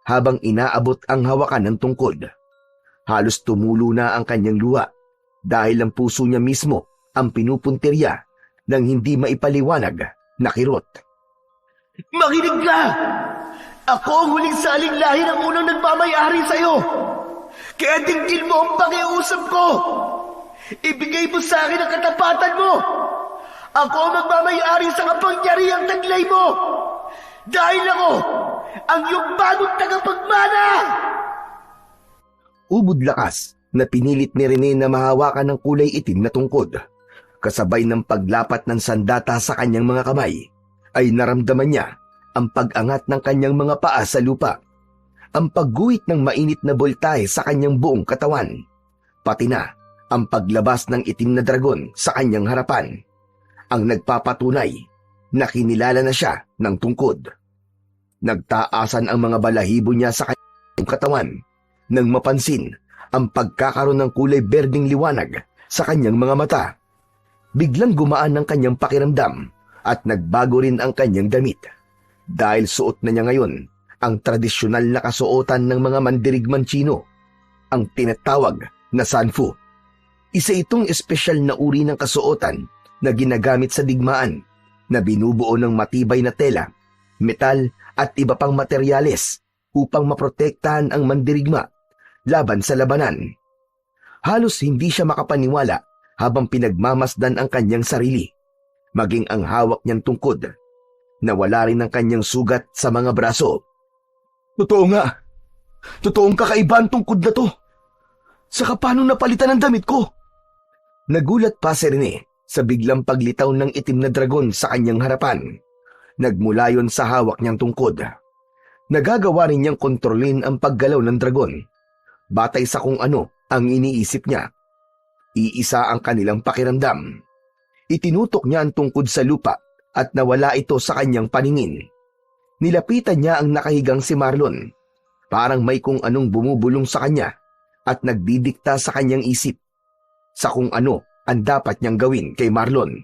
habang inaabot ang hawakan ng tungkod. Halos tumulo na ang kanyang luha dahil ang puso niya mismo ang pinupuntirya ng hindi maipaliwanag na kirot. Makinig ka! Ako ang huling saling lahi ng unang nagmamayari sa'yo. Kaya dinggin mo ang pakiusap ko. Ibigay mo sa akin ang katapatan mo. Ako ang magmamayari sa kapangyarihang taglay mo. Dahil ako ang iyong bagong tagapagmana. Ubod lakas na pinilit ni Rene na mahawakan ng kulay itim na tungkod. Kasabay ng paglapat ng sandata sa kanyang mga kamay, ay naramdaman niya ang pag-angat ng kanyang mga paa sa lupa, ang pagguhit ng mainit na boltahe sa kanyang buong katawan, pati na ang paglabas ng itim na dragon sa kanyang harapan, ang nagpapatunay na kinilala na siya ng tungkod. Nagtaasan ang mga balahibo niya sa kanyang katawan nang mapansin ang pagkakaroon ng kulay berdeng liwanag sa kanyang mga mata. Biglang gumaan ang kanyang pakiramdam at nagbago rin ang kanyang damit. dahil suot na niya ngayon ang tradisyonal na kasuotan ng mga mandirigman Tsino, ang tinatawag na sanfu. Isa itong espesyal na uri ng kasuotan na ginagamit sa digmaan na binubuo ng matibay na tela, metal at iba pang materyales upang maprotektahan ang mandirigma laban sa labanan. Halos hindi siya makapaniwala habang pinagmamasdan ang kanyang sarili, maging ang hawak niyang tungkod, na wala rin ang kanyang sugat sa mga braso. Totoo nga. Totoong kakaiba ang tungkod na to. Saka paano napalitan ang damit ko? Nagulat pa si Rene sa biglang paglitaw ng itim na dragon sa kanyang harapan. Nagmula yon sa hawak niyang tungkod. Nagagawa rin niyang kontrolin ang paggalaw ng dragon, batay sa kung ano ang iniisip niya. Iisa ang kanilang pakiramdam. Itinutok niya ang tungkod sa lupa at nawala ito sa kanyang paningin. Nilapitan niya ang nakahigang si Marlon. Parang may kung anong bumubulong sa kanya at nagdidikta sa kanyang isip sa kung ano ang dapat niyang gawin kay Marlon.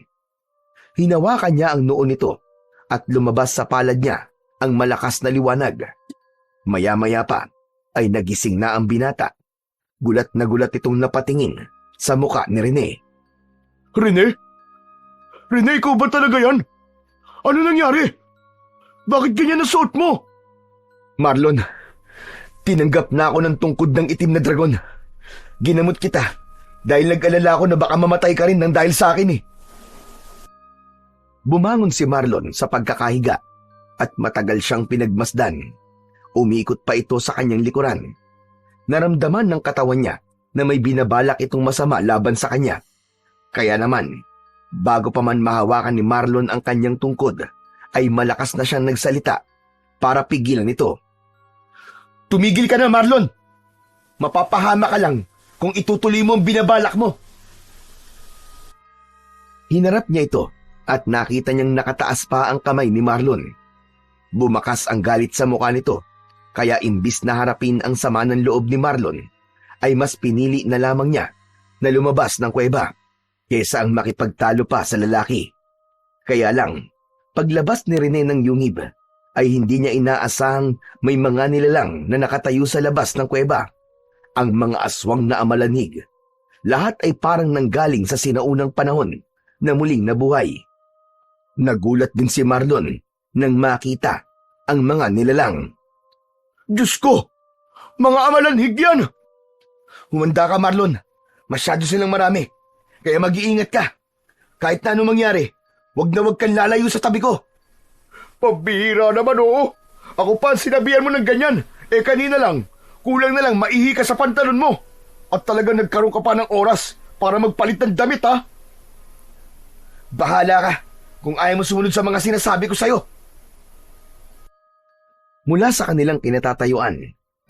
Hinawakan niya ang noo nito at lumabas sa palad niya ang malakas na liwanag. Maya-maya pa ay nagising na ang binata. Gulat na gulat itong napatingin sa muka ni Rene. Rene? Rene, ikaw ba talaga yan? Ano nangyari? Bakit ganyan ang suot mo? Marlon, tinanggap na ako ng tungkod ng itim na dragon. Ginamot kita dahil nag-alala ako na baka mamatay ka rin ng dahil sa akin eh. Bumangon si Marlon sa pagkakahiga at matagal siyang pinagmasdan. Umikot pa ito sa kanyang likuran. Naramdaman ng katawan niya na may binabalak itong masama laban sa kanya. Kaya naman, bago pa man mahawakan ni Marlon ang kanyang tungkod, ay malakas na siyang nagsalita para pigilan ito. Tumigil ka na, Marlon! Mapapahama ka lang kung itutuloy mo ang binabalak mo. Hinarap niya ito at nakita niyang nakataas pa ang kamay ni Marlon. Bumakas ang galit sa mukha nito, kaya imbis na harapin ang sama ng loob ni Marlon, ay mas pinili na lamang niya na lumabas ng kuweba kaysa ang makipagtalo pa sa lalaki. Kaya lang, paglabas ni Rene ng yungib, ay hindi niya inaasahang may mga nilalang na nakatayo sa labas ng kuweba. Ang mga aswang na amalanig. Lahat ay parang nanggaling sa sinaunang panahon na muling nabuhay. Nagulat din si Marlon nang makita ang mga nilalang. Diyos ko! Mga amalanhig yan! Humanda ka, Marlon. Masyado silang marami. Kaya mag-iingat ka. Kahit na anong mangyari, wag na wag kang lalayo sa tabi ko. Pabihira naman, oo. Ako pa ang sinabihan mo ng ganyan. Kanina lang, kulang na lang maihi ka sa pantalon mo. At talagang nagkaroon ka pa ng oras para magpalit ng damit, ha? Bahala ka kung ayaw mo sumunod sa mga sinasabi ko sa'yo. Mula sa kanilang kinatatayuan,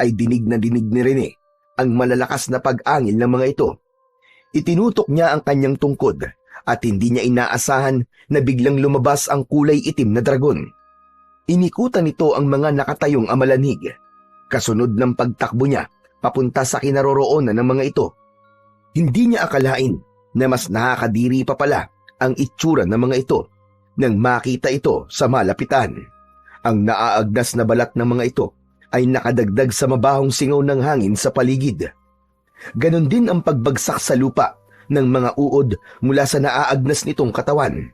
ay dinig na dinig ni Rene ang malalakas na pag-angil ng mga ito. Itinutok niya ang kanyang tungkod at hindi niya inaasahan na biglang lumabas ang kulay itim na dragon. Inikutan nito ang mga nakatayong amalanig. Kasunod ng pagtakbo niya papunta sa kinaroroonan ng mga ito. Hindi niya akalain na mas nakakadiri pa pala ang itsura ng mga ito nang makita ito sa malapitan. Ang naaagnas na balat ng mga ito ay nakadagdag sa mabahong singaw ng hangin sa paligid. Ganon din ang pagbagsak sa lupa ng mga uod mula sa naaagnas nitong katawan.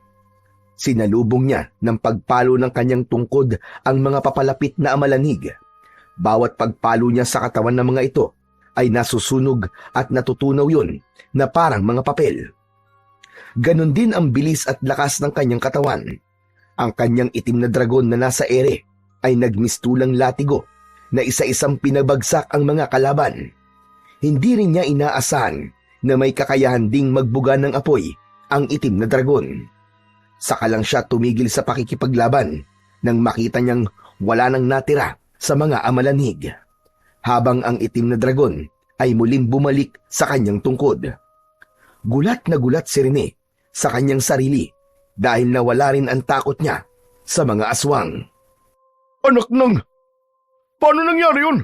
Sinalubong niya ng pagpalo ng kanyang tungkod ang mga papalapit na amalanig. Bawat pagpalo niya sa katawan ng mga ito ay nasusunog at natutunaw yun na parang mga papel. Ganon din ang bilis at lakas ng kanyang katawan. Ang kanyang itim na dragon na nasa ere ay nagmistulang latigo na isa-isang pinabagsak ang mga kalaban. Hindi rin niya inaasahan na may kakayahan ding magbuga ng apoy ang itim na dragon. Saka lang siya tumigil sa pakikipaglaban nang makita niyang wala nang natira sa mga amalanig, habang ang itim na dragon ay muling bumalik sa kanyang tungkod. Gulat na gulat si Rene sa kanyang sarili dahil nawala rin ang takot niya sa mga aswang. Anak nang! Paano nangyari yun?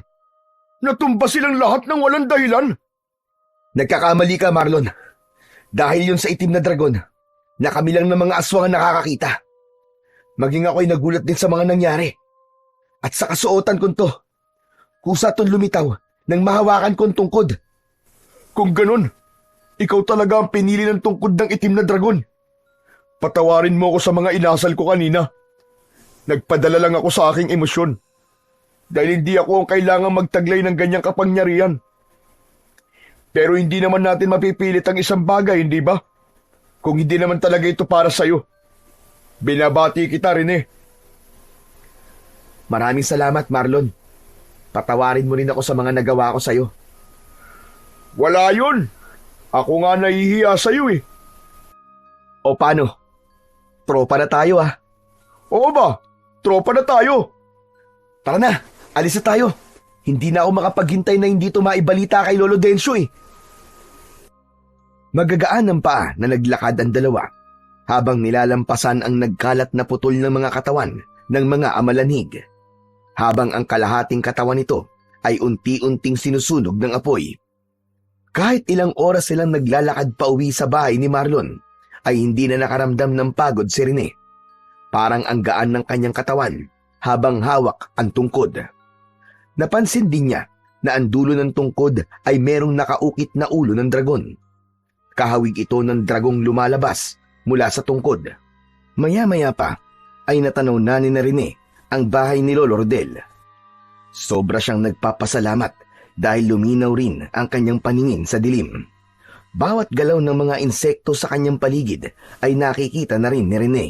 Natumba silang lahat ng walang dahilan? Nagkakamali ka, Marlon. Dahil yun sa itim na dragon na kami lang ng mga aswang ang nakakakita. Maging ako'y nagulat din sa mga nangyari. At sa kasuotan ko to, kusa tong lumitaw nang mahawakan kong tungkod. Kung ganun, ikaw talaga ang pinili ng tungkod ng itim na dragon. Patawarin mo ako sa mga inasal ko kanina. Nagpadala lang ako sa aking emosyon. Dahil hindi ako ang kailangang magtaglay ng ganyang kapangyarihan. Pero hindi naman natin mapipilit ang isang bagay, hindi ba? Kung hindi naman talaga ito para sa'yo. Binabati kita, Rene. Maraming salamat, Marlon. Patawarin mo rin ako sa mga nagawa ko sa'yo. Wala yun. Ako nga nahihiya sa'yo eh. O paano? Tropa na tayo ah. Oo ba? Tropa na tayo. Tara na, alis na tayo. Hindi na ako makapaghintay na hindi ito maibalita kay Lolo Densyo eh. Magagaan ng paa na naglakad ang dalawa habang nilalampasan ang nagkalat na putol ng mga katawan ng mga amalanhig. Habang ang kalahating katawan nito ay unti-unting sinusunog ng apoy. Kahit ilang oras silang naglalakad pa uwi sa bahay ni Marlon, ay hindi na nakaramdam ng pagod si Rene. Parang ang gaan ng kanyang katawan habang hawak ang tungkod. Napansin din niya na ang dulo ng tungkod ay merong nakaukit na ulo ng dragon. Kahawig ito ng dragong lumalabas mula sa tungkod. Maya-maya pa ay natanaw na ni Rene ang bahay ni Lolo Rodel. Sobra siyang nagpapasalamat dahil luminaw rin ang kanyang paningin sa dilim. Bawat galaw ng mga insekto sa kanyang paligid ay nakikita na rin ni Rene.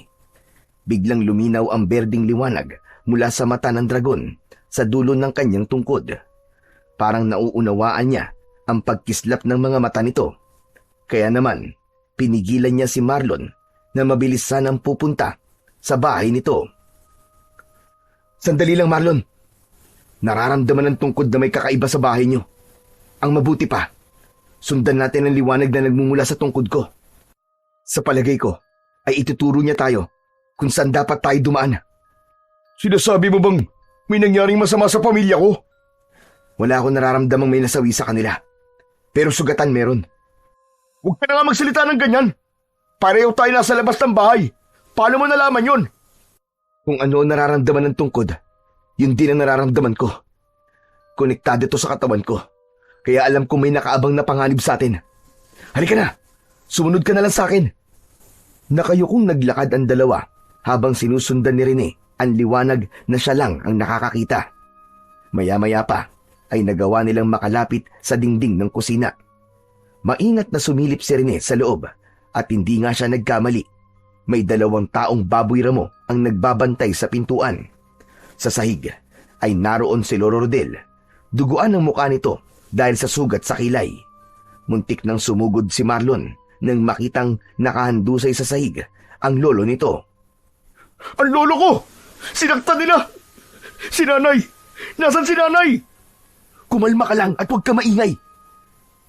Biglang luminaw ang berdeng liwanag mula sa mata ng dragon sa dulo ng kanyang tungkod. Parang nauunawaan niya ang pagkislap ng mga mata nito. Kaya naman, pinigilan niya si Marlon na mabilis sanang pupunta sa bahay nito. Sandali lang, Marlon. Nararamdaman ng tungkod na may kakaiba sa bahay niyo. Ang mabuti pa, sundan natin ang liwanag na nagmumula sa tungkod ko. Sa palagay ko, ay ituturo niya tayo kung saan dapat tayo dumaan. Sinasabi mo bang may nangyaring masama sa pamilya ko? Wala akong nararamdamang may nasawi sa kanila. Pero sugatan meron. Huwag ka na nga magsalita ng ganyan. Pareho tayo nasa labas ng bahay. Paano mo nalaman yun? Kung ano ang nararamdaman ng tungkod, yun din ang nararamdaman ko. Konektado to sa katawan ko. Kaya alam ko may nakaabang na panganib sa atin. Halika na! Sumunod ka na lang sa akin. Nakayukong naglakad ang dalawa habang sinusundan ni Rene ang liwanag na siya lang ang nakakakita. Maya-maya pa ay nagawa nilang makalapit sa dingding ng kusina. Maingat na sumilip si Rene sa loob at hindi nga siya nagkamali. May 2 taong baboy ramo ang nagbabantay sa pintuan. Sa sahig ay naroon si Lolo Rodel. Duguan ang mukha nito dahil sa sugat sa kilay. Muntik nang sumugod si Marlon nang makitang nakahandusay sa sahig ang lolo nito. Ang lolo ko! Sinaktan nila! Si nanay! Nasaan si nanay? Kumalma ka lang at huwag ka maingay.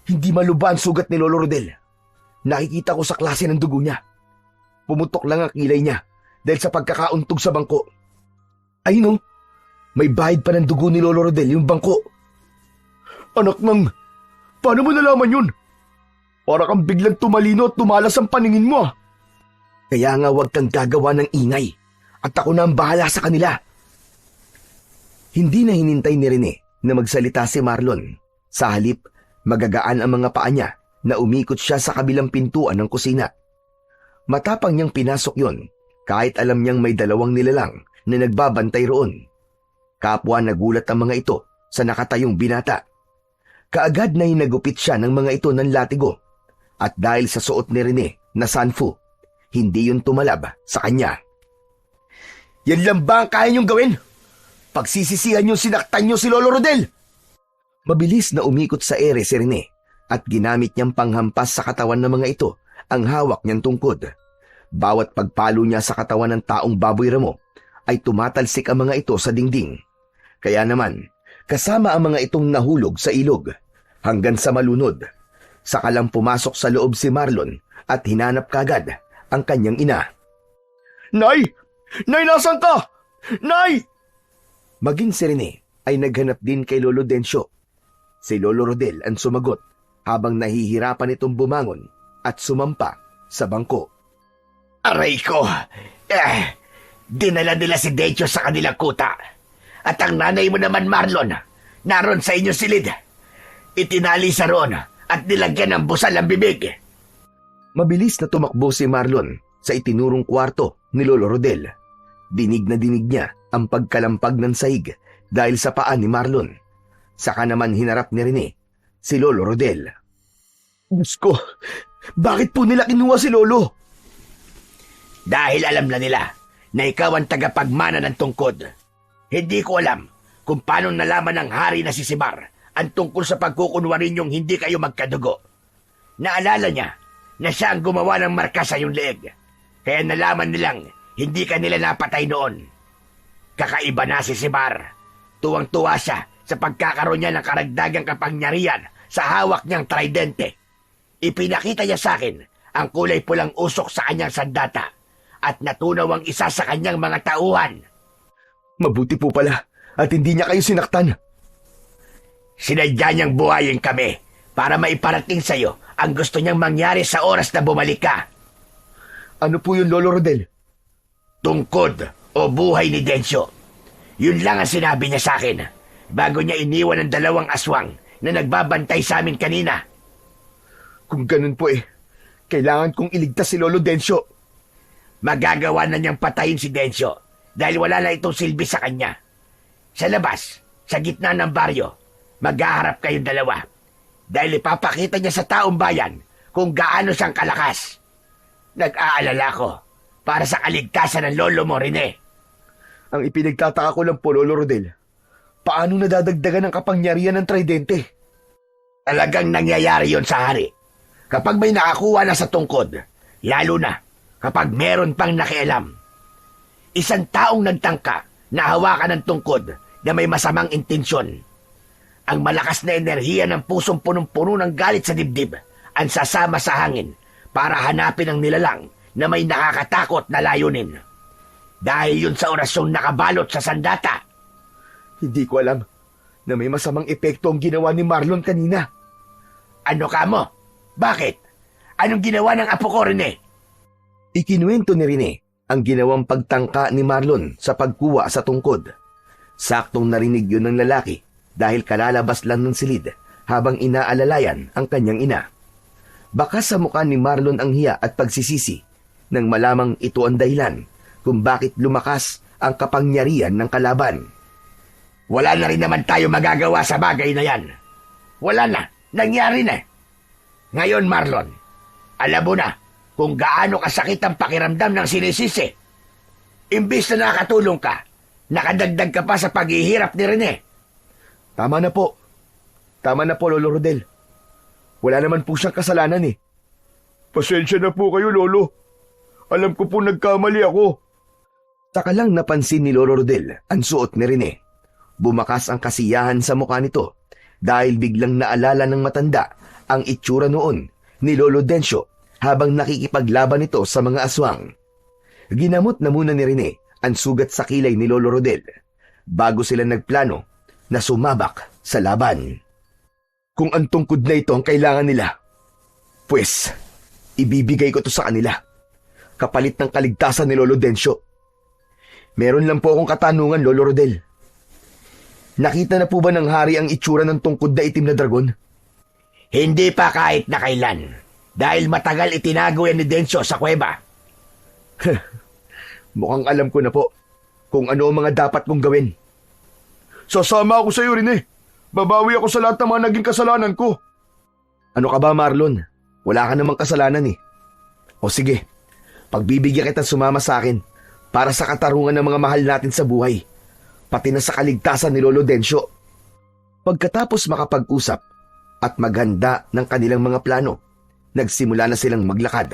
Hindi maluba ang sugat ni Lolo Rodel. Nakikita ko sa klase ng dugo niya. Pumutok lang ang kilay niya dahil sa pagkakauntog sa bangko. Ay no, may bahid pa ng dugo ni Lolo Rodel yung bangko. Anak ng, paano mo nalaman yun? Para kang biglang tumalino at tumalas ang paningin mo ah. Kaya nga huwag kang gagawa ng ingay at ako na ang bahala sa kanila. Hindi na hinintay ni Rene na magsalita si Marlon. Sa halip, magagaan ang mga paa niya na umikot siya sa kabilang pintuan ng kusina. Matapang niyang pinasok yon kahit alam niyang may 2 nilalang na nagbabantay roon. Kapwa nagulat ang mga ito sa nakatayong binata. Kaagad na hinagupit siya ng mga ito ng latigo at dahil sa suot ni Rene na sanfu, hindi yun tumalab sa kanya. Yan lang ba ang kaya niyong gawin? Pagsisisihan niyong sinaktan niyo si Lolo Rodel? Mabilis na umikot sa ere si Rene at ginamit niyang panghampas sa katawan ng mga ito ang hawak niyang tungkod. Bawat pagpalo niya sa katawan ng taong baboy ramo ay tumatalsik ang mga ito sa dingding. Kaya naman, kasama ang mga itong nahulog sa ilog hanggang sa malunod. Saka lang pumasok sa loob si Marlon at hinanap kagad ang kanyang ina. Nay! Nay, nasan ka? Nay! Maging si Rene ay naghanap din kay Lolo Densyo. Si Lolo Rodel ang sumagot habang nahihirapan itong bumangon at sumampa sa bangko. Aray ko! Dinala nila si Densyo sa kanilang kuta. At ang nanay mo naman, Marlon, naroon sa inyong silid. Itinali sa roon at nilagyan ng busal ang bibig. Mabilis na tumakbo si Marlon sa itinurong kwarto ni Lolo Rodel. Dinig na dinig niya ang pagkalampag ng sahig dahil sa paa ni Marlon. Saka naman hinarap ni Rene si Lolo Rodel. Diyos ko, bakit po nila kinuha si Lolo? Dahil alam na nila na ikaw ang tagapagmana ng tungkod. Hindi ko alam kung paano nalaman ng hari na si Sibar ang tungkol sa pagkukunwari niyong hindi kayo magkadugo. Naalala niya na siya ang gumawa ng marka sa iyong leeg. Kaya nalaman nilang hindi ka nila napatay noon. Kakaiba na si Sibar. Tuwang-tuwa siya sa pagkakaroon niya ng karagdagang kapangyarihan sa hawak niyang tridente. Ipinakita niya sa akin ang kulay pulang usok sa kanyang sandata at natunaw ang isa sa kanyang mga tauhan. Mabuti po pala at hindi niya kayo sinaktan. Sinadya niyang buhayin kami para maiparating sa iyo ang gusto niyang mangyari sa oras na bumalik ka. Ano po yun, Lolo Rodel? Tungkod o buhay ni Densyo. Yun lang ang sinabi niya sa akin bago niya iniwan ang 2 aswang na nagbabantay sa amin kanina. Kung ganun po kailangan kong iligtas si Lolo Densyo. Magagawa na niyang patayin si Densyo dahil wala na itong silbi sa kanya. Sa labas, sa gitna ng baryo, maghaharap kayong dalawa dahil ipapakita niya sa taong bayan kung gaano siyang kalakas. Nag-aalala ko para sa kaligtasan ng lolo mo, Rene. Ang ipinagtataka ko lang po, Lolo Rodel, paano nadadagdagan ang kapangyarihan ng tridente? Talagang nangyayari yon sa hari. Kapag may nakakuha na sa tungkod, lalo na kapag meron pang nakialam. Isang taong nagtangka na hawakan ng tungkod na may masamang intensyon. Ang malakas na enerhiya ng pusong punong-puno ng galit sa dibdib ang sasama sa hangin para hanapin ang nilalang na may nakakatakot na layunin. Dahil yun sa orasyong nakabalot sa sandata. Hindi ko alam na may masamang epekto ang ginawa ni Marlon kanina. Ano ka mo? Bakit? Anong ginawa ng apo ko, Rene? Ikinuwento ni Rene ang ginawang pagtangka ni Marlon sa pagkuha sa tungkod. Saktong narinig yun ng lalaki dahil kalalabas lang ng silid habang inaalalayan ang kanyang ina. Baka sa mukha ni Marlon ang hiya at pagsisisi nang malamang ito ang dahilan kung bakit lumakas ang kapangyarihan ng kalaban. Wala na rin naman tayo magagawa sa bagay na yan. Wala na. Nangyari na. Ngayon, Marlon, alam mo na kung gaano kasakit ang pakiramdam ng sinisisi. Imbis na nakatulong ka, nakadagdag ka pa sa paghihirap ni Rene. Tama na po. Tama na po, Lolo Rodel. Wala naman po siyang kasalanan Pasensya na po kayo, Lolo. Alam ko po nagkamali ako. Saka lang napansin ni Lolo Rodel ang suot ni Rene. Bumakas ang kasiyahan sa mukha nito dahil biglang naalala ng matanda ang itsura noon ni Lolo Densyo habang nakikipaglaban ito sa mga aswang. Ginamot na muna ni Rene ang sugat sa kilay ni Lolo Rodel bago sila nagplano na sumabak sa laban. Kung ang tungkod na ito ang kailangan nila, pues, ibibigay ko to sa kanila. Kapalit ng kaligtasan ni Lolo Densyo. Meron lang po akong katanungan, Lolo Rodel. Nakita na po ba ng hari ang itsura ng tungkod na itim na dragon? Hindi pa kahit na kailan. Dahil matagal itinago yan ni Densyo sa kuweba. Mukhang alam ko na po kung ano ang mga dapat kong gawin. Sasama ako sa iyo, Rene. Babawi ako sa lahat ng mga naging kasalanan ko. Ano ka ba, Marlon? Wala ka namang kasalanan O sige, pagbibigyan kita sumama sa akin para sa katarungan ng mga mahal natin sa buhay, pati na sa kaligtasan ni Lolo Densyo. Pagkatapos makapag-usap at maghanda ng kanilang mga plano, nagsimula na silang maglakad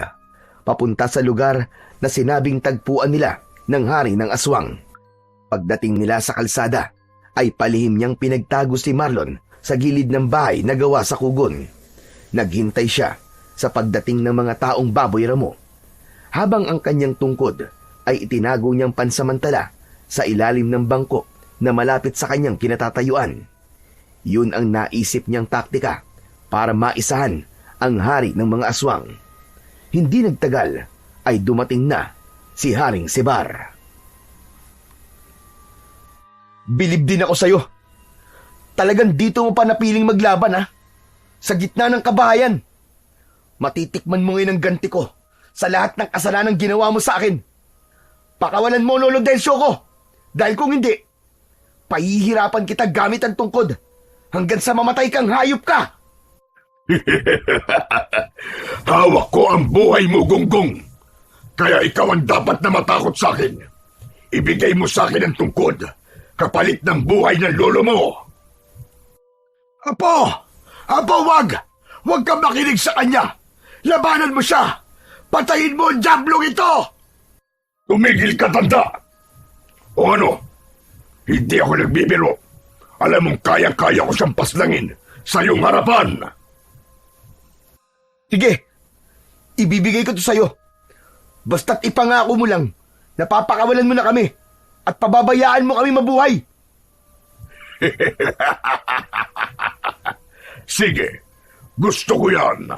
papunta sa lugar na sinabing tagpuan nila ng hari ng aswang. Pagdating nila sa kalsada, ay palihim niyang pinagtago si Marlon sa gilid ng bahay na gawa sa kugon. Naghintay siya sa pagdating ng mga taong baboy ramo, habang ang kanyang tungkod ay itinago niyang pansamantala sa ilalim ng bangko na malapit sa kanyang kinatatayuan. Yun ang naisip niyang taktika para maisahan ang hari ng mga aswang. Hindi nagtagal ay dumating na si Haring Sibar. Bilib din ako sa'yo. Talagang dito mo pa napiling maglaban, ha? Sa gitna ng kabahayan. Matitikman mo ngayon ang ganti ko sa lahat ng kasalanang ginawa mo sa akin. Pakawalan mo, Lolo Densyo ko. Dahil kung hindi, pahihirapan kita gamit ang tungkod hanggang sa mamatay kang hayop ka. Hawak ko ang buhay mo, Gonggong. Kaya ikaw ang dapat na matakot sa akin. Ibigay mo sa akin ang tungkod, kapalit ng buhay ng lolo mo. Apo! Apo, wag! Huwag kang makinig sa kanya! Labanan mo siya! Patayin mo ang diablong ito! Tumigil ka, tanda! O ano? Hindi ako nagbibiro. Alam mong kaya-kaya ko siyang paslangin sa iyong harapan. Sige, ibibigay ko to sa'yo. Basta't ipangako mo lang na papakawalan mo na kami at pababayaan mo kami mabuhay. Sige, gusto ko yan.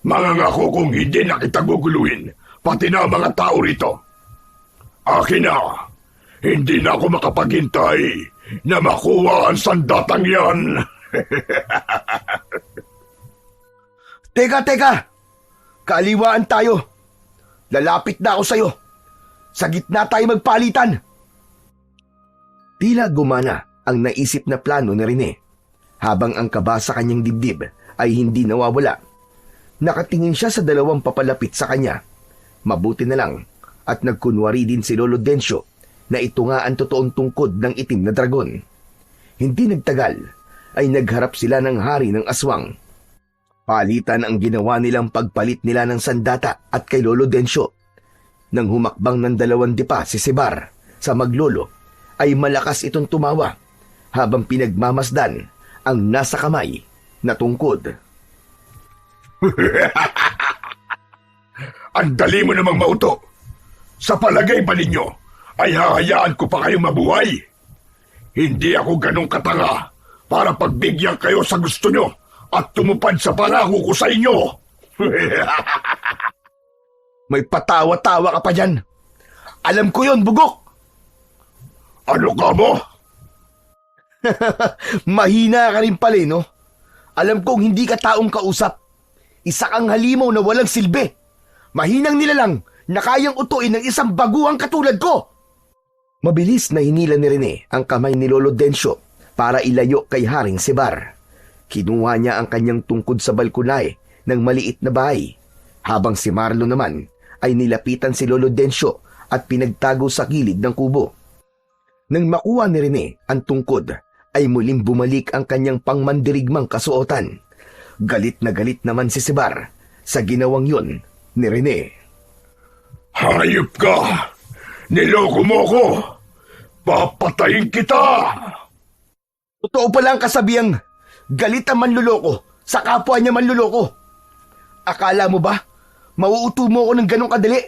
Mangangako kong hindi na kita guguluhin, pati na ang mga tao rito. Akin na, hindi na ako makapaghintay na makuha ang sandatang yan. Teka! Kaaliwaan tayo. Lalapit na ako sa'yo. Sa gitna tayo magpalitan. Tila gumana ang naisip na plano ni Rene, habang ang kaba sa kanyang dibdib ay hindi nawawala. Nakatingin siya sa dalawang papalapit sa kanya. Mabuti na lang at nagkunwari din si Lolo Densyo na ito nga ang totoong tungkod ng itim na dragon. Hindi nagtagal ay nagharap sila ng hari ng aswang. Palitan ang ginawa nilang pagpalit nila ng sandata at kay Lolo Densyo. Nang humakbang ng 2 dipa si Sebar sa maglolo, ay malakas itong tumawa habang pinagmamasdan ang nasa kamay na tungkod. Ang dali mo namang mauto. Sa palagay ba ninyo, ay hahayaan ko pa kayong mabuhay? Hindi ako ganong katanga para pagbigyan kayo sa gusto nyo at tumupad sa pangako ko sa inyo. May patawa-tawa ka pa dyan. Alam ko yon, bugok. Ano ka mo? Mahina ka rin pala, no? Alam kong hindi ka taong kausap. Isa kang halimaw na walang silbi. Mahinang nilalang na kayang utuin ng isang baguhang katulad ko. Mabilis na hinila ni Rene ang kamay ni Lolo Densyo para ilayo kay Haring Sebar. Kinuha niya ang kanyang tungkod sa balkonay ng maliit na bahay, habang si Marlo naman ay nilapitan si Lolo Densyo at pinagtago sa gilid ng kubo. Nang makuha ni Rene ang tungkod, ay muling bumalik ang kanyang pangmandirigmang kasuotan. Galit na galit naman si Sebar sa ginawang yun ni Rene. Hayop ka! Niloko mo ko! Papatayin kita! Totoo pala ang kasabihang galit ang manluloko sa kapwa niya manluloko. Akala mo ba mauuto mo ako ng ganong kadali?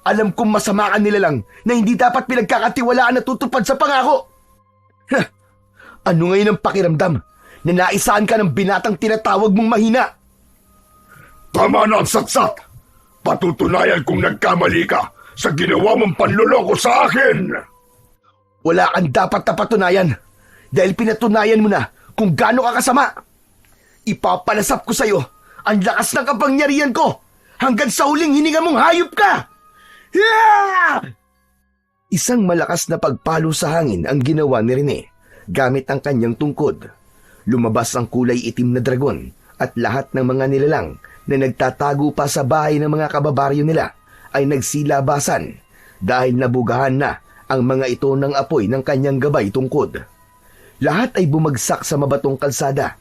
Alam kong masama ka nila lang na hindi dapat pinagkakatiwalaan na tutupad sa pangako. Ano ngayon ang pakiramdam na naisaan ka ng binatang tinatawag mong mahina? Tama na ang satsat! Patutunayan kung nagkamali ka sa ginawa mong panloloko sa akin! Wala kang dapat na patunayan dahil pinatunayan mo na kung gaano ka kasama. Ipapalasap ko sa'yo ang lakas ng kapangyarihan ko hanggang sa huling hininga mong hayop ka! Yeah! Isang malakas na pagpalo sa hangin ang ginawa ni Rene gamit ang kanyang tungkod. Lumabas ang kulay itim na dragon at lahat ng mga nilalang na nagtatago pa sa bahay ng mga kababaryo nila ay nagsilabasan dahil nabugahan na ang mga ito ng apoy ng kanyang gabay tungkod. Lahat ay bumagsak sa mabatong kalsada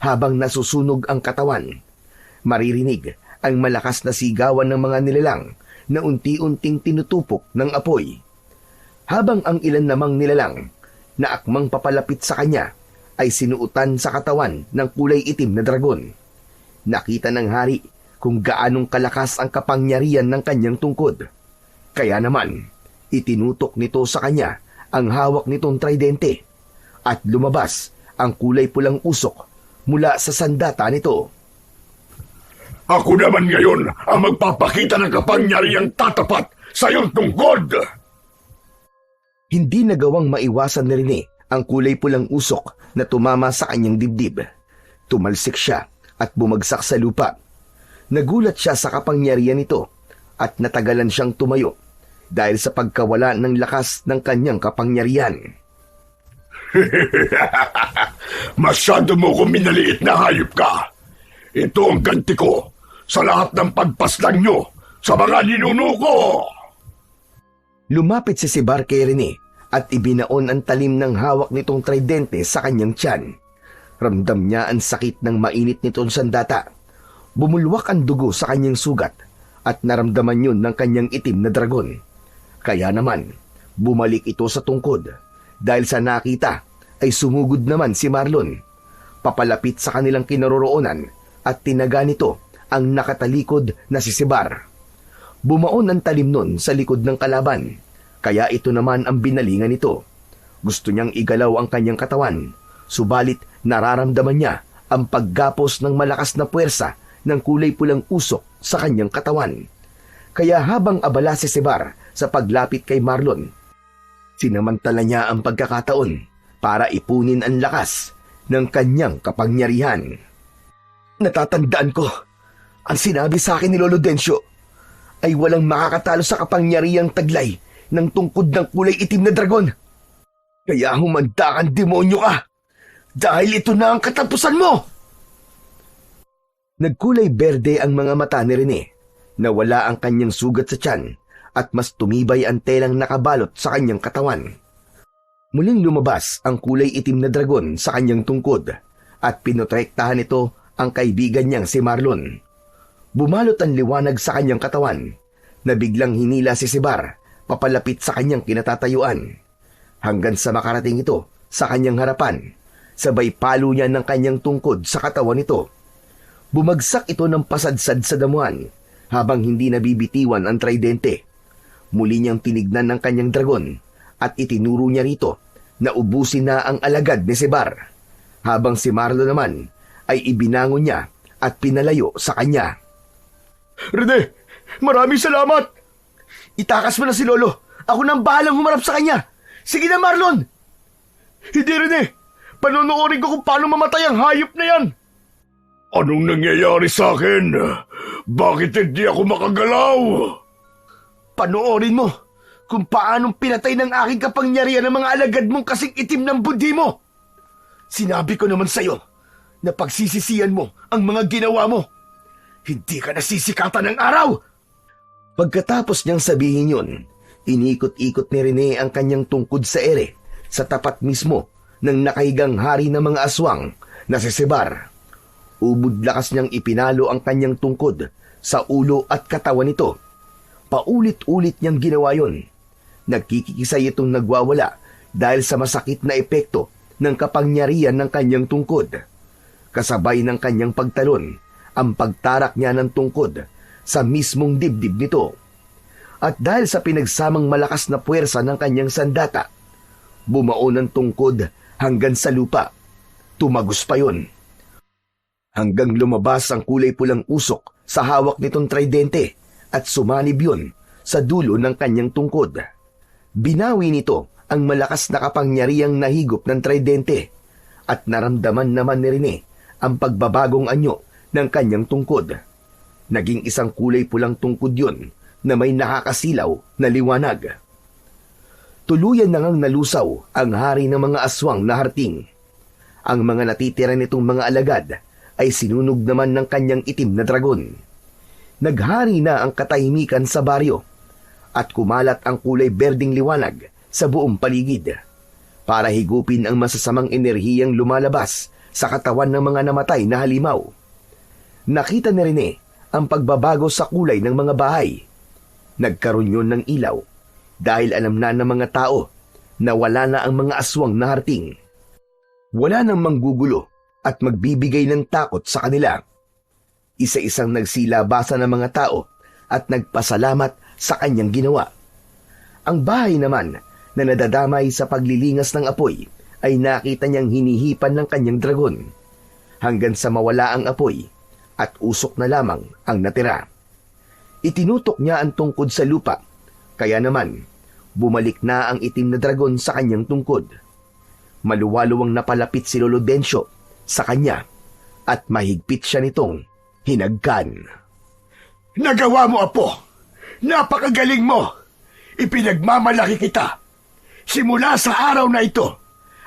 habang nasusunog ang katawan. Maririnig ang malakas na sigawan ng mga nilalang na unti-unting tinutupok ng apoy. Habang ang ilan namang nilalang na akmang papalapit sa kanya ay sinuutan sa katawan ng kulay itim na dragon. Nakita ng hari kung gaanong kalakas ang kapangyarihan ng kanyang tungkod. Kaya naman, itinutok nito sa kanya ang hawak nitong tridente at lumabas ang kulay pulang usok mula sa sandata nito. Ako naman ngayon ang magpapakita ng kapangyarihang tatapat sa iyong tungkod! Hindi nagawang maiwasan ni Rene ang kulay pulang usok na tumama sa kanyang dibdib. Tumalsik siya at bumagsak sa lupa. Nagulat siya sa kapangyarihan nito at natagalan siyang tumayo dahil sa pagkawala ng lakas ng kanyang kapangyarihan. Masyado mo kong minaliit na hayop ka. Ito ang ganti ko sa lahat ng pagpaslang nyo sa mga ninuno ko. Lumapit si Sibar kay Rene at ibinaon ang talim ng hawak nitong tridente sa kanyang tiyan. Ramdam niya ang sakit ng mainit nitong sandata. Bumulwak ang dugo sa kanyang sugat at naramdaman yun ng kanyang itim na dragon. Kaya naman, bumalik ito sa tungkod dahil sa nakita ay sumugod naman si Marlon. Papalapit sa kanilang kinaroroonan at tinaga nito ang nakatalikod na si Sibar. Bumaon ang talim nun sa likod ng kalaban, kaya ito naman ang binalingan nito. Gusto niyang igalaw ang kanyang katawan, subalit nararamdaman niya ang paggapos ng malakas na puwersa ng kulay pulang usok sa kanyang katawan. Kaya habang abala si Sibar sa paglapit kay Marlon, sinamantala niya ang pagkakataon para ipunin ang lakas ng kanyang kapangyarihan. Natatandaan ko, ang sinabi sa akin ni Lolo Dencio ay walang makakatalo sa kapangyarihang taglay ng tungkod ng kulay itim na dragon. Kaya humanda kang demonyo ka, dahil ito na ang katapusan mo! Nagkulay berde ang mga mata ni Rene, nawala ang kanyang sugat sa tiyan at mas tumibay ang telang nakabalot sa kanyang katawan. Muling lumabas ang kulay itim na dragon sa kanyang tungkod at pinotrektahan nito ang kaibigan niyang si Marlon. Bumalot ang liwanag sa kanyang katawan na biglang hinila si Sibar papalapit sa kanyang kinatatayuan. Hanggang sa makarating ito sa kanyang harapan, sabay palo niya ng kanyang tungkod sa katawan nito. Bumagsak ito ng pasadsad sa damuhan habang hindi nabibitiwan ang tridente. Muli niyang tinignan ng kanyang dragon at itinuro niya rito na ubusin na ang alagad ni Sibar, habang si Marlon naman ay ibinangon niya at pinalayo sa kanya. Rene, maraming salamat! Itakas mo na si Lolo. Ako nang bahalang humarap sa kanya. Sige na, Marlon! Hindi, Rene. Panonoorin ko kung paano mamatay ang hayop na yan. Anong nangyayari sa akin? Bakit hindi ako makagalaw? Panoorin mo kung paanong pinatay ng aking kapangyarihan ng mga alagad mong kasing itim ng budi mo. Sinabi ko naman sa'yo na pagsisisihan mo ang mga ginawa mo. Hindi ka nasisikatan ng araw! Pagkatapos niyang sabihin yun, inikot-ikot ni Rene ang kanyang tungkod sa ere sa tapat mismo ng nakahigang hari ng mga aswang na si Sibar. Ubod lakas niyang ipinalo ang kanyang tungkod sa ulo at katawan nito. Paulit-ulit niyang ginawa yun. Nagkikisay itong nagwawala dahil sa masakit na epekto ng kapangyarihan ng kanyang tungkod. Kasabay ng kanyang pagtalon, ang pagtarak niya ng tungkod sa mismong dibdib nito. At dahil sa pinagsamang malakas na puwersa ng kanyang sandata, bumaon ang tungkod hanggang sa lupa. Tumagos pa yun. Hanggang lumabas ang kulay pulang usok sa hawak nitong tridente at sumanib yun sa dulo ng kanyang tungkod. Binawi nito ang malakas na kapangyarihang nahigop ng tridente at naramdaman naman ni Rene ang pagbabagong anyo ng kanyang tungkod. Naging isang kulay pulang tungkod yun na may nakakasilaw na liwanag. Tuluyan na ngang nalusaw ang hari ng mga aswang na harting. Ang mga natitira nitong mga alagad ay sinunog naman ng kanyang itim na dragon. Naghari na ang katahimikan sa baryo at kumalat ang kulay berdeng liwanag sa buong paligid para higupin ang masasamang enerhiyang lumalabas sa katawan ng mga namatay na halimaw. Nakita ni Rene ang pagbabago sa kulay ng mga bahay. Nagkaroon yun ng ilaw dahil alam na ng mga tao na wala na ang mga aswang na harting. Wala nang manggugulo at magbibigay ng takot sa kanila. Isa-isang nagsilabasa ng mga tao at nagpasalamat sa kanyang ginawa. Ang bahay naman na nadadamay sa paglilingas ng apoy ay nakita niyang hinihipan ng kanyang dragon hanggang sa mawala ang apoy at usok na lamang ang natira. Itinutok niya ang tungkod sa lupa, kaya naman bumalik na ang itim na dragon sa kanyang tungkod. Maluwaluwang napalapit si Lolo Densyo sa kanya at mahigpit siya nitong hinagkan. Nagawa mo, Apo! Napakagaling mo! Ipinagmamalaki kita! Simula sa araw na ito,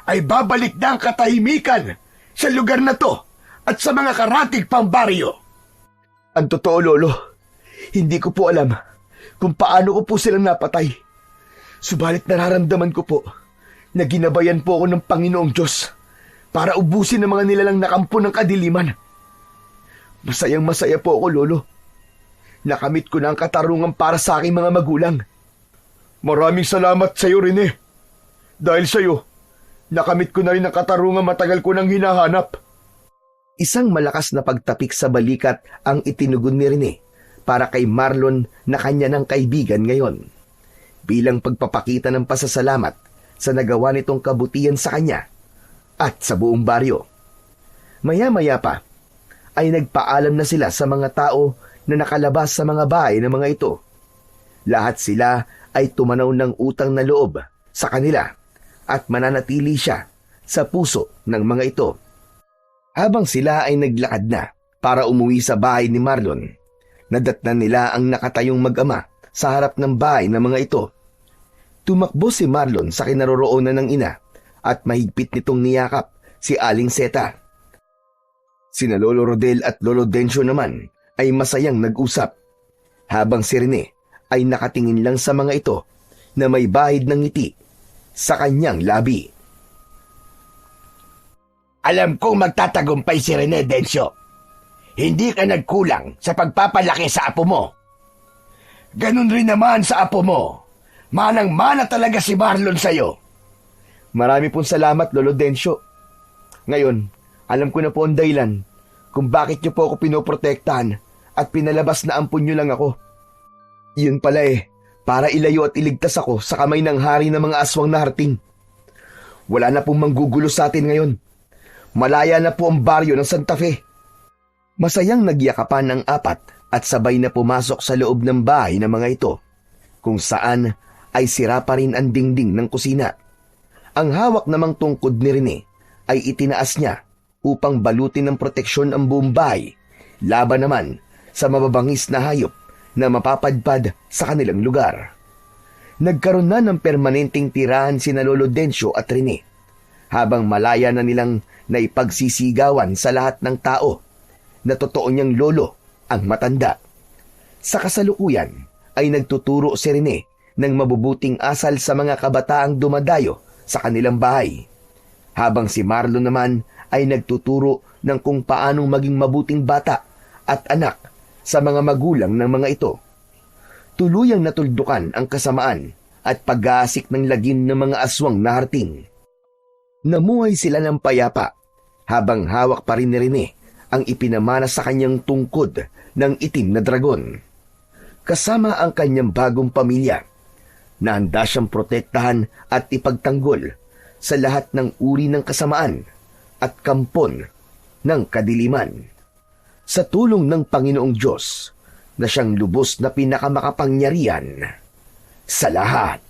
ay babalik na ang katahimikan sa lugar na to at sa mga karatig pang baryo. Ang totoo, Lolo, hindi ko po alam kung paano ko po silang napatay. Subalit nararamdaman ko po na ginabayan po ako ng Panginoong Diyos para ubusin ang mga nilalang nakampo ng kadiliman. Masayang masaya po ako, Lolo. Nakamit ko na ang katarungan para sa aking mga magulang. Maraming salamat sa iyo, Rene. Dahil sa iyo, nakamit ko na rin ang katarungan matagal ko nang hinahanap. Isang malakas na pagtapik sa balikat ang itinugon ni Rene para kay Marlon na kanya ng kaibigan ngayon. Bilang pagpapakita ng pasasalamat sa nagawa nitong kabutihan sa kanya at sa buong baryo. Maya-maya pa ay nagpaalam na sila sa mga tao na nakalabas sa mga bahay ng mga ito. Lahat sila ay tumanaw ng utang na loob sa kanila at mananatili siya sa puso ng mga ito. Habang sila ay naglakad na para umuwi sa bahay ni Marlon, nadatnan nila ang nakatayong mag-ama sa harap ng bahay ng mga ito. Tumakbo si Marlon sa kinaroroonan ng ina at mahigpit nitong niyakap si Aling Seta. Sina Lolo Rodel at Lolo Densyo naman ay masayang nag-usap, habang si Rene ay nakatingin lang sa mga ito na may bahid ng ngiti sa kanyang labi. Alam kong magtatagumpay si Rene, Densyo. Hindi ka nagkulang sa pagpapalaki sa apo mo. Ganun rin naman sa apo mo. Manang-mana talaga si Marlon sa'yo. Marami pong salamat, Lolo Densyo. Ngayon, alam ko na po ang dahilan kung bakit niyo po ako pinoprotektahan at pinalabas na ampun niyo lang ako. Iyon pala para ilayo at iligtas ako sa kamay ng hari ng mga aswang na harting. Wala na pong manggugulo sa atin ngayon. Malaya na po ang baryo ng Santa Fe. Masayang nagyakapan ang apat at sabay na pumasok sa loob ng bahay ng mga ito, kung saan ay sira pa rin ang dingding ng kusina. Ang hawak namang tungkod ni Rene ay itinaas niya upang balutin ng proteksyon ang buong bahay, laban naman sa mababangis na hayop na mapapadpad sa kanilang lugar. Nagkaroon na ng permanenteng tirahan sina Lolo Densyo at Rene, habang malaya na nilang naipagsisigawan sa lahat ng tao na totoo niyang lolo ang matanda. Sa kasalukuyan ay nagtuturo si Rene ng mabubuting asal sa mga kabataang dumadayo sa kanilang bahay, habang si Marlon naman ay nagtuturo ng kung paanong maging mabuting bata at anak sa mga magulang ng mga ito. Tuluyang natuldukan ang kasamaan at pag-aasik ng lagim ng mga aswang na harting. Namuhay sila ng payapa habang hawak pa rin ni Rene ang ipinamana sa kanyang tungkod ng itim na dragon. Kasama ang kanyang bagong pamilya na handa siyang protektahan at ipagtanggol sa lahat ng uri ng kasamaan at kampon ng kadiliman. Sa tulong ng Panginoong Diyos na siyang lubos na pinakamakapangyarihan sa lahat.